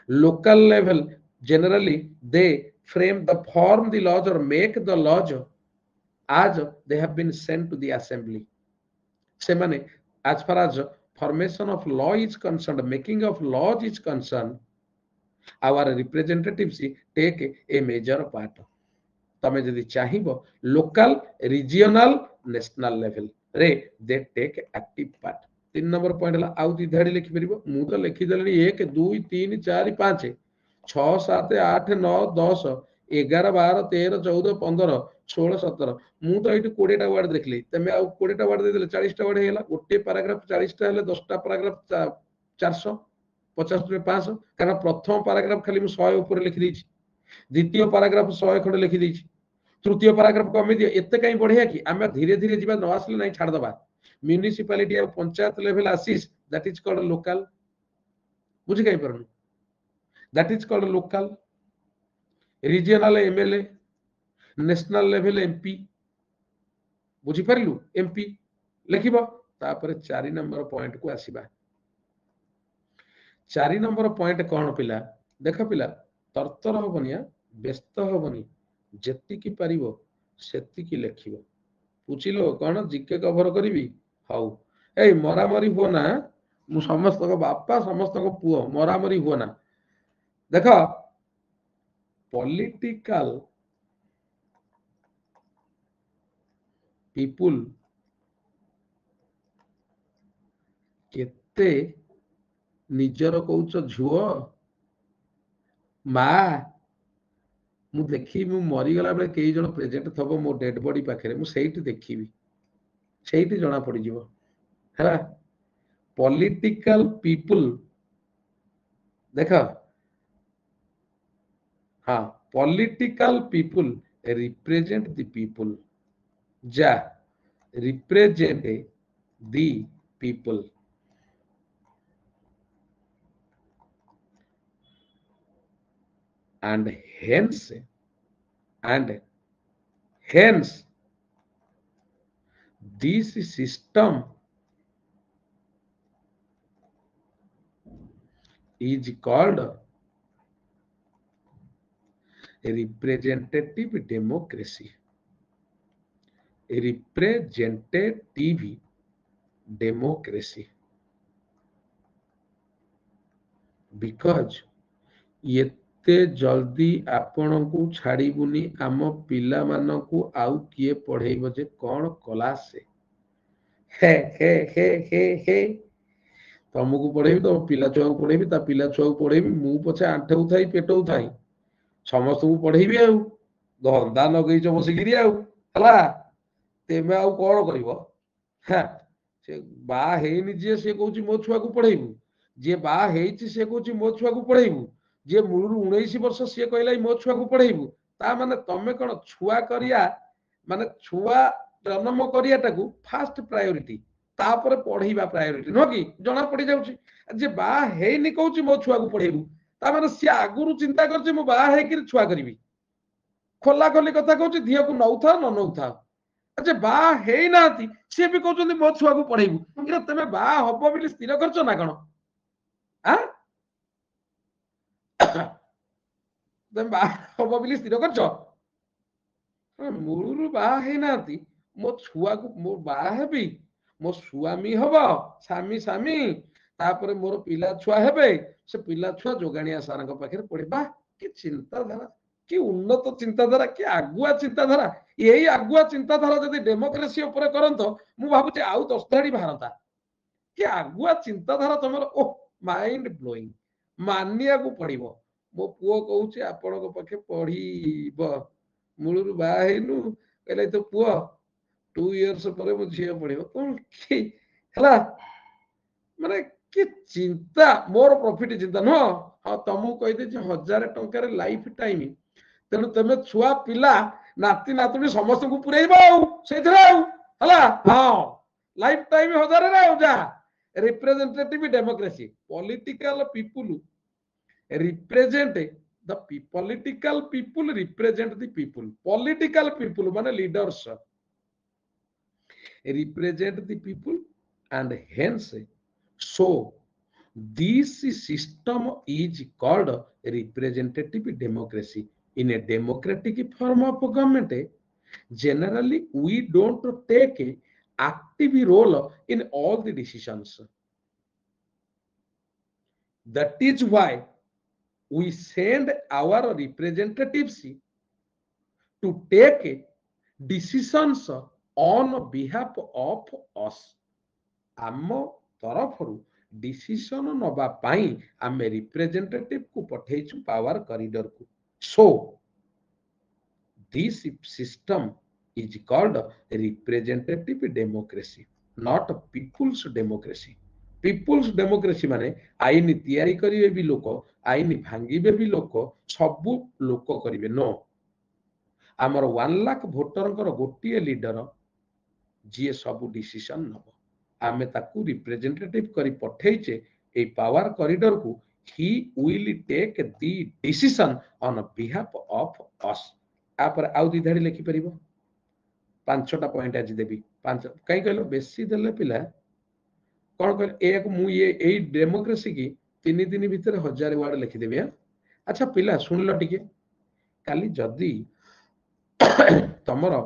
local level generally they frame the form the laws or make the laws as they have been sent to the assembly semane as far as formation of law is concerned making of laws is concerned our representatives take a major part तमे जदि चाहिबो local regional national level रे they take active part 3 number point ला आउ दी धाडी लिखि परिबो मु तो लिखि देलनी 1 2 3 4 5 6 7 8 9 10 11 12 13 14 15 16 17 मु तो एठी 20 टा वर्ड देखली तमे आउ 20 टा वर्ड दे देले 40 टा वर्ड हेला गोटे पैराग्राफ 40 टा हेले 10 टा पैराग्राफ 400 50 रे 500 कारण प्रथम पैराग्राफ खाली मु 100 ऊपर लिखि दैछि द्वितीय पैराग्राफ 100 खंड लिखि दैछि तृतीय पैराग्राफ कमी दिए एते कहीं बढ़िया कि आमे धीरे धीरे जीवा न आसले नहीं छाड़ दबा म्युनिसिपालिटी और पंचायत लेवल आसीस दैट इज कॉल्ड लोकल बुझी कहीं परनु that is called local regional MLA national level MP बुझी परलु एमपी लिखिबो तापर 4 नंबर पॉइंट को आसीबा 4 नंबर पॉइंट कोन पिला देख पिला तरतर होबनिया व्यस्त होबनी जेति की पारिबो सेति की लेखिबो पूछिलो कोन जीके कवर करिवि हाउ ए मरामरी हो ना मु समस्त को बापा समस्त को पुओ मरामरी हो ना देखो पॉलिटिकल पीपुल केते निजर कहउछ झुओ मा मु देखी मु मरी गला बेले कई जण प्रेजेंट थबो मो डेड बॉडी पाखरे मु सेहिति देखिबी सेहिति जणा पड़ी जीवो है पॉलिटिकल पीपुल देखा हाँ political people represent the people जा represent the people and hence and hence this system is called representative democracy. Representative democracy. Because एते जल्दी आपनकु छाड़ीबुनी आम पिला मानकु आउ किए पढ़ेइबो जे कोन क्लास से हे तुमको पढ़ेबी तो पिला छुआ को पढ़ेबी ता पिला छुआ को पढ़ेबी मु पछे आंठौ थाई पेटौ थाई समस्त को पढ़ेबी आउ धंदा लगेइछ बसिगिरी आउ हला तेमे आउ कोन करिवो हां से बा हेइनी जे से कहूची मो छुआ को पढ़ेबू जे बा हेइची से कहूची मो छुआ को पढ़ेबू जे मूलरू 19 वर्ष से कहला मो छुआ को पढ़ेबू ता माने तमे कोन छुआ करिया माने छुआ जन्म करियाटाकू फास्ट प्रायोरिटी तापर पढ़ेबा प्रायोरिटी नो कि जना पड़ी जाउची जे बा हेइनी कहूची मो छुआ को पढ़ेबू ता माने से आगुरु चिंता करची मो बा हेकि छुआ करिवि खोला खोली कथा कहूची धिया को नौथा न नौथा अच्छा बा हेई नाती से भी कहउछन्ती मो छुआ को पढ़ेबू इरा तमे बा हबो बिली स्थिर करछ ना कोन आ तमे बा हबो बिली स्थिर करछ मूलरू बा हेई नाती मो छुआ को मो बा हेबी मो स्वामी हबो सामी सामी तापर मोर पिला छुआ हेबे से पिला छुआ जोगानिया सारंग पाखे पड़े बा कि चिंताधारा कि उन्नत चिंताधारा कि आगुआ चिंताधारा यही आगुआ चिंताधारा जदि डेमोक्रेसी ऊपर करंतो मु भाबुचे आउ 10 धाड़ी भारता कि आगुआ चिंताधारा तमर ओ माइंड ब्लोइंग मानिया को पड़िबो मो पुओ कहउचे आपन को पाखे पढ़ीबो मूलरू बा हेनु कहले तो पुओ 2 इयर्स पर मो झिया पढ़िबो कोन कि हला माने कि चिंता मोर प्रॉफिट चिंता न हाँ तुमको कहि दे 1000 टंकार लाइफ टाइम तेणु तुम छुआ पिला नाती नातुणी समस्त को पुरेइबो से हला हाँ लाइफ टाइम 1000 रे जा representative democracy political people represent the political people represent the people political people माने leaders represent the people and hence so this system is called representative democracy. In a democratic form of government, generally we don't take a active role in all the decisions. That is why we send our representatives to take decisions on behalf of us. ଆମ तरफରୁ decision नबा पाई आमे representative को पठेइछु power corridor को so this system is called representative democracy not people's democracy people's democracy माने आईन तैयारी करिवे भी लोक आईन भांगिबे भी लोक सब लोक करिवे नो हमर 1 लाख वोटरंकर गोटिए लीडर जे सब डिसीजन नबो आमे ताकू रिप्रेजेंटेटिव करी पठेइचे ए पावर कॉरिडोर को he will take the decision on behalf of us आपर आउ दी धाड़ी लिखि परिबो पांचटा पॉइंट आज देबी पांच काई कहलो बेसी देले पिला कोन कहल एक मु ये एई डेमोक्रेसी की 3 दिन भीतर 1000 वर्ड लिखि देबी अच्छा पिला सुनलो टिके काली जदी तमरो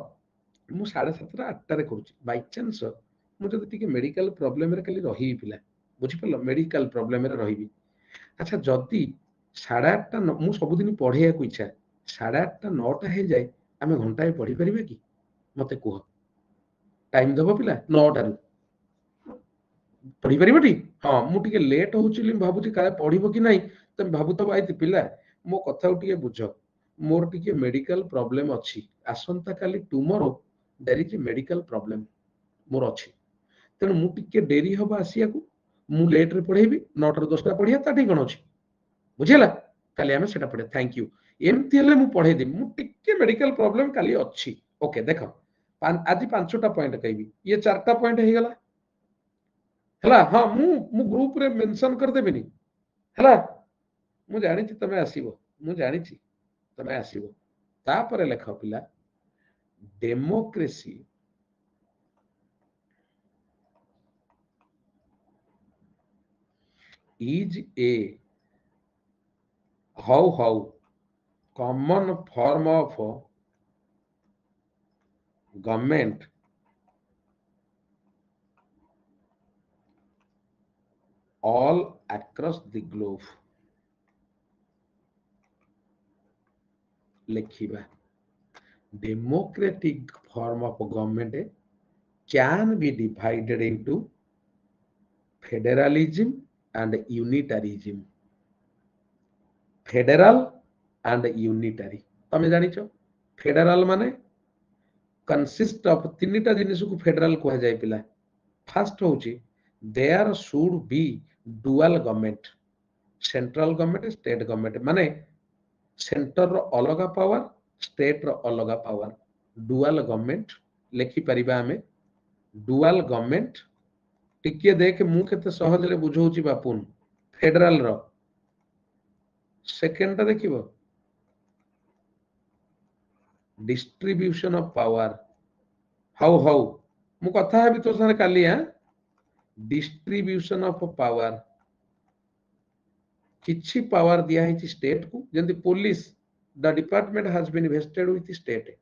मु 7:30 8 रे करूची बाय चांस मुझे टिके मेडिकल प्रॉब्लम रे खाली रही पिला बुझी पल्लो मेडिकल प्रॉब्लम रे रही अच्छा जदी 8:30 मु सब दिन पढ़िया को इच्छा 8:30 9टा हे जाए आमे घंटा पढ़ी परिबे कि मते कुह टाइम दबो पिला 9टा रु पढ़ी परिबटी हां मु टिके लेट होउचिली भाबुची काले पढ़िबो कि नाही तमे भाबुतबो आइति पिला मो कथा टिके बुझ मोर टिके मेडिकल प्रॉब्लम अछि आसंता काली tomorrow there is medical problem more अछि तेणु मु टिके डेरी हबा आसिया को मु लेट रे पढ़ेबी 9 ରୁ 10ଟା पढ़िया ताठी कोन अछि बुझिला काली हमें सेटा पढ़े थैंक यू एमती हेले मु पढ़े दे मु टिके मेडिकल प्रॉब्लम काली अछि ओके देखो आज 5टा पॉइंट कहबी ये 4टा पॉइंट हे गला हला हां मु ग्रुप रे मेंशन कर देबेनी हला मु जानि छी तमे आसीबो मु जानि छी तमे आसीबो तापर लेख पिला democracy is a how common form of government all across the globe लिखिबा democratic form of government can be divided into federalism and unitarism federal and unitary तमे जानिछ फेडरल माने कंसिस्ट ऑफ तीनटा जिनिस को फेडरल कह जाय पिला फर्स्ट होची there should be dual government central government state government माने सेंटर रो अलगा पावर स्टेट रो अलगा पावर डुअल गवर्नमेंट लिखि परिबा हमें डुअल गवर्नमेंट टिके देख मु केते सहज रे बुझौची बापुन फेडरल रो सेकेंड देखिबो डिस्ट्रीब्यूशन ऑफ पावर हाउ मु कथा हेबी तो सारे काली हां डिस्ट्रीब्यूशन ऑफ पावर किछि पावर दिया है स्टेट को जंती police the department has been invested with state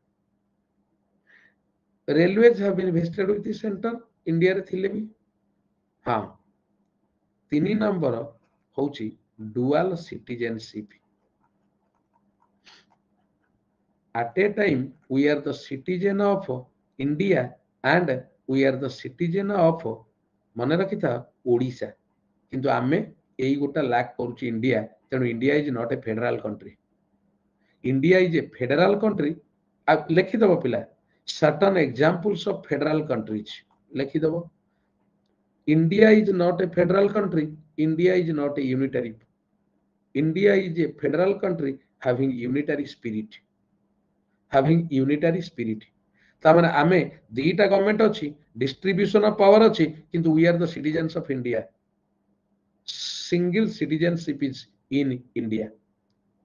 railways have been invested with centre India रे थिले भी हां तीन नंबर होची dual citizenship at a time we are the citizen of India and we are the citizen of मन रखिथा ओडिशा किंतु आमे एई गोटा लैक करूची इंडिया तेणु India is not a federal country India is a federal country लिखि दबो पिला certain examples of federal countries लिखि दबो India is not a federal country India is not a unitary India is a federal country having unitary spirit तामाने आमे दीटा government अछि distribution of power अछि किंतु we are the citizens of India single citizenship is in India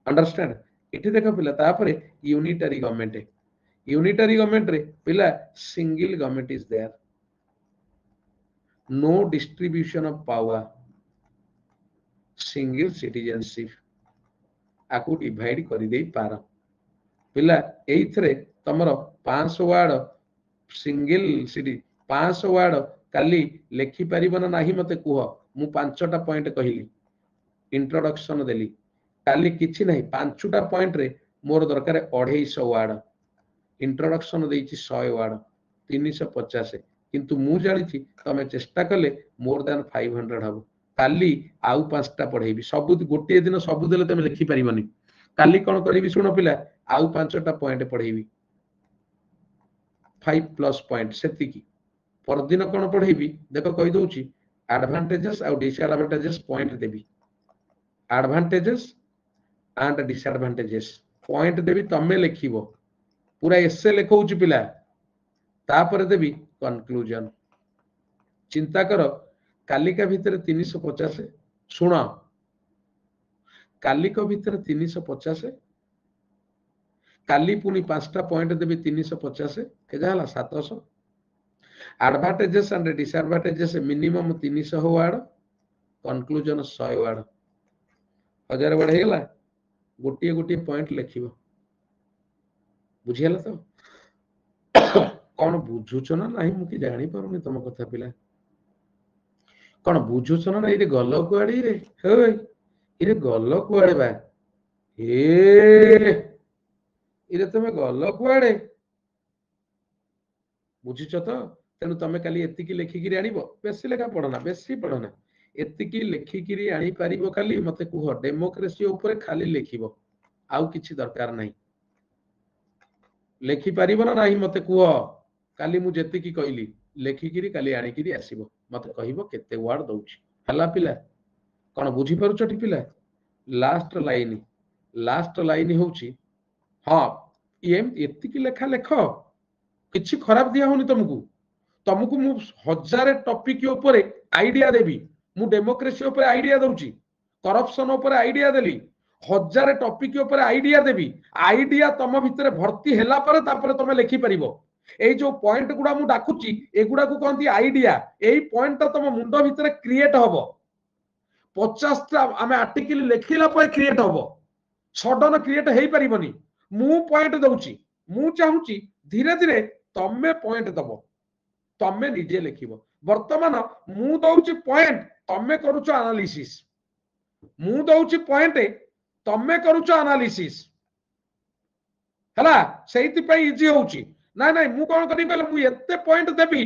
understand इथे देखो पिला तापरे यूनिटरी गवर्नमेंट रे पिला single government is there no distribution of power single citizenship आकु डिवाइड करि देई पार पिला एइथरे तमरो 500 वर्ड सिंगल सिटी 500 वर्ड काली लेखि परिबन नाही मते कुह मु 5टा पॉइंट कहिली इंट्रोडक्शन देली काली किछि नाही 5टा पॉइंट रे मोर दरकार 250 वर्ड इंट्रोडक्शन देइछि 100 वर्ड 350 किंतु मु जानि छी तमे चेष्टा कले मोर देन 500 हबो काली आउ 5टा पढेबी सब गोटे दिन सब देले तमे लेखि परिबनी काली कोन करिवि सुनो पिला आउ 5टा पॉइंट पढेबी 5+ पॉइंट सेति की पर दिन कोन पढेबी देखो कहि दोउची एडवांटेजेस और disadvantages point Devi advantages and disadvantages point देबी तमे लेखिबो पूरा एसे लेखौची पिला तापर देबी कंक्लूजन चिंता करो कालिका भीतर 350 सुनो कालिका भीतर 350 काली पुनी 5टा पॉइंट देबी 350 के जाला 700 advantages and disadvantages minimum 300 word conclusion 100 word 1000 word हेला गोटी गोटी पॉइंट लिखिबो बुझियला तो कोन बुझुछ ना नाही मु कि जानि परनी तम कथा पिला कोन बुझुछ ना इरे गल्लो कुआडी रे होय इरे गल्लो कुआडे बा इरे तमे गल्लो कुआडे बुझिछ तो तेनु तमे काली एतिकी लेखिकिरी आनिबो बेसी लेखा पढना एतिकी लेखिकिरी आनी पारिबो काली मते कुह डेमोक्रेसी ऊपर खाली लेखिबो आउ किछि दरकार नाही लेखि पारिबो ना नाही मते कुह काली मु जेतिकी कहली लेखिकी काली आनिकी आसीबो मत कहबो केते वर्ड दउची हला पिला कोन बुझी परुछटी पिला लास्ट लाइन होउची हां एति की लेखा लेख किछि खराब दिया होनी तुमको तुमको मु हजार टॉपिक ऊपर आइडिया देबी मु डेमोक्रेसी ऊपर आइडिया दउची करप्शन ऊपर आइडिया देली हजार टॉपिक ऊपर आइडिया देबी आइडिया तुम भितर भर्ती हैला पर तापर तुम लिखि परिबो एई जो पॉइंट गुडा मु डाकुची एगुडा को कहंती आइडिया एई पॉइंट ता तुम मुंड भितर क्रिएट हबो 50 टा आमे आर्टिकल लिखिला पर क्रिएट हबो सडन क्रिएट हेई परिबनी मु पॉइंट दउची मु चाहूची धीरे धीरे तमे पॉइंट दबो तमे निजे लिखिबो वर्तमान मु दउची पॉइंट तमे करूचो एनालिसिस मु दउची पॉइंट तमे करूचो एनालिसिस हला सेहिति पई इजी होउची ना ना मु कोन करि पले मु एते पॉइंट देबी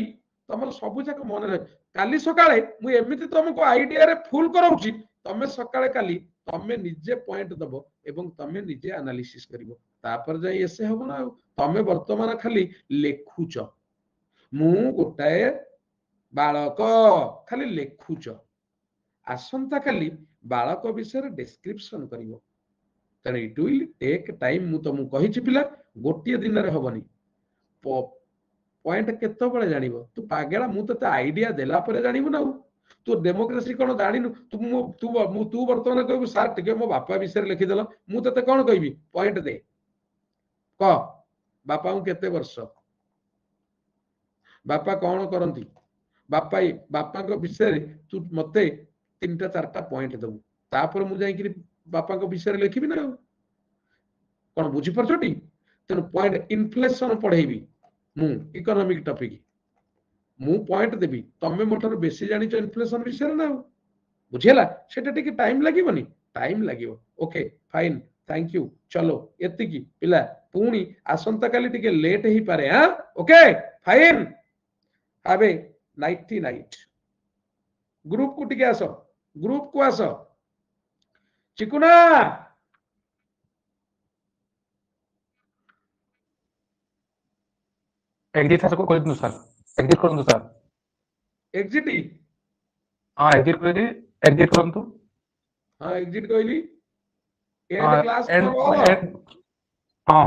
तमर सब जाक मन रहे काली सकाळे मु एमिति तुमको आइडिया रे फुल कराउची तमे सकाळे काली तमे निजे पॉइंट दबो एवं तमे निजे एनालिसिस करिवो तापर जाई एसे हबो ना तमे वर्तमान खाली लेखुच मु गोटाए बालक खाली लेखुच आसंता खाली बालक विषय डिस्क्रिप्शन करिवो कारण इट विल टेक टाइम मु तुमको कहिछि पिला गोटिए दिन रे हबनी पॉइंट केतो बळे जानिबो तू पागेला मु तते आइडिया देला परे जानिबो ना तू डेमोक्रेसी कोन जानिनु तू वर्तमान कहबो सर टिके मो बापा विषय लिखि देलो मु तते कोन कहबी पॉइंट दे क बापा को केते वर्ष बापा कौन करती बापा को विषय तू मते 3टा 4टा पॉइंट दबु तापर मु जाई बापा को विषय लिखिबी ना कौन बुझी परछटी तेन पॉइंट इन्फ्लेशन पढ़ेबी मु इकोनॉमिक टॉपिक मु पॉइंट देबी तमे मोटर बेसी जानि छ इन्फ्लेशन विषय ना बुझेला सेटा टिके टाइम लागिबनी टाइम लागिबो ओके फाइन थैंक यू चलो एति की पिला पुणी आसंता काली टिके लेट ही पारे हां okay fine have a ninety nine group को टिके आसो ग्रुप को आसो चिकुना एग्जिट सर को कर सर एग्जिट करंतु सर एग्जिट हां एग्जिट कर एग्जिट करंतु हां एग्जिट कहली एंड क्लास फॉर ऑल हां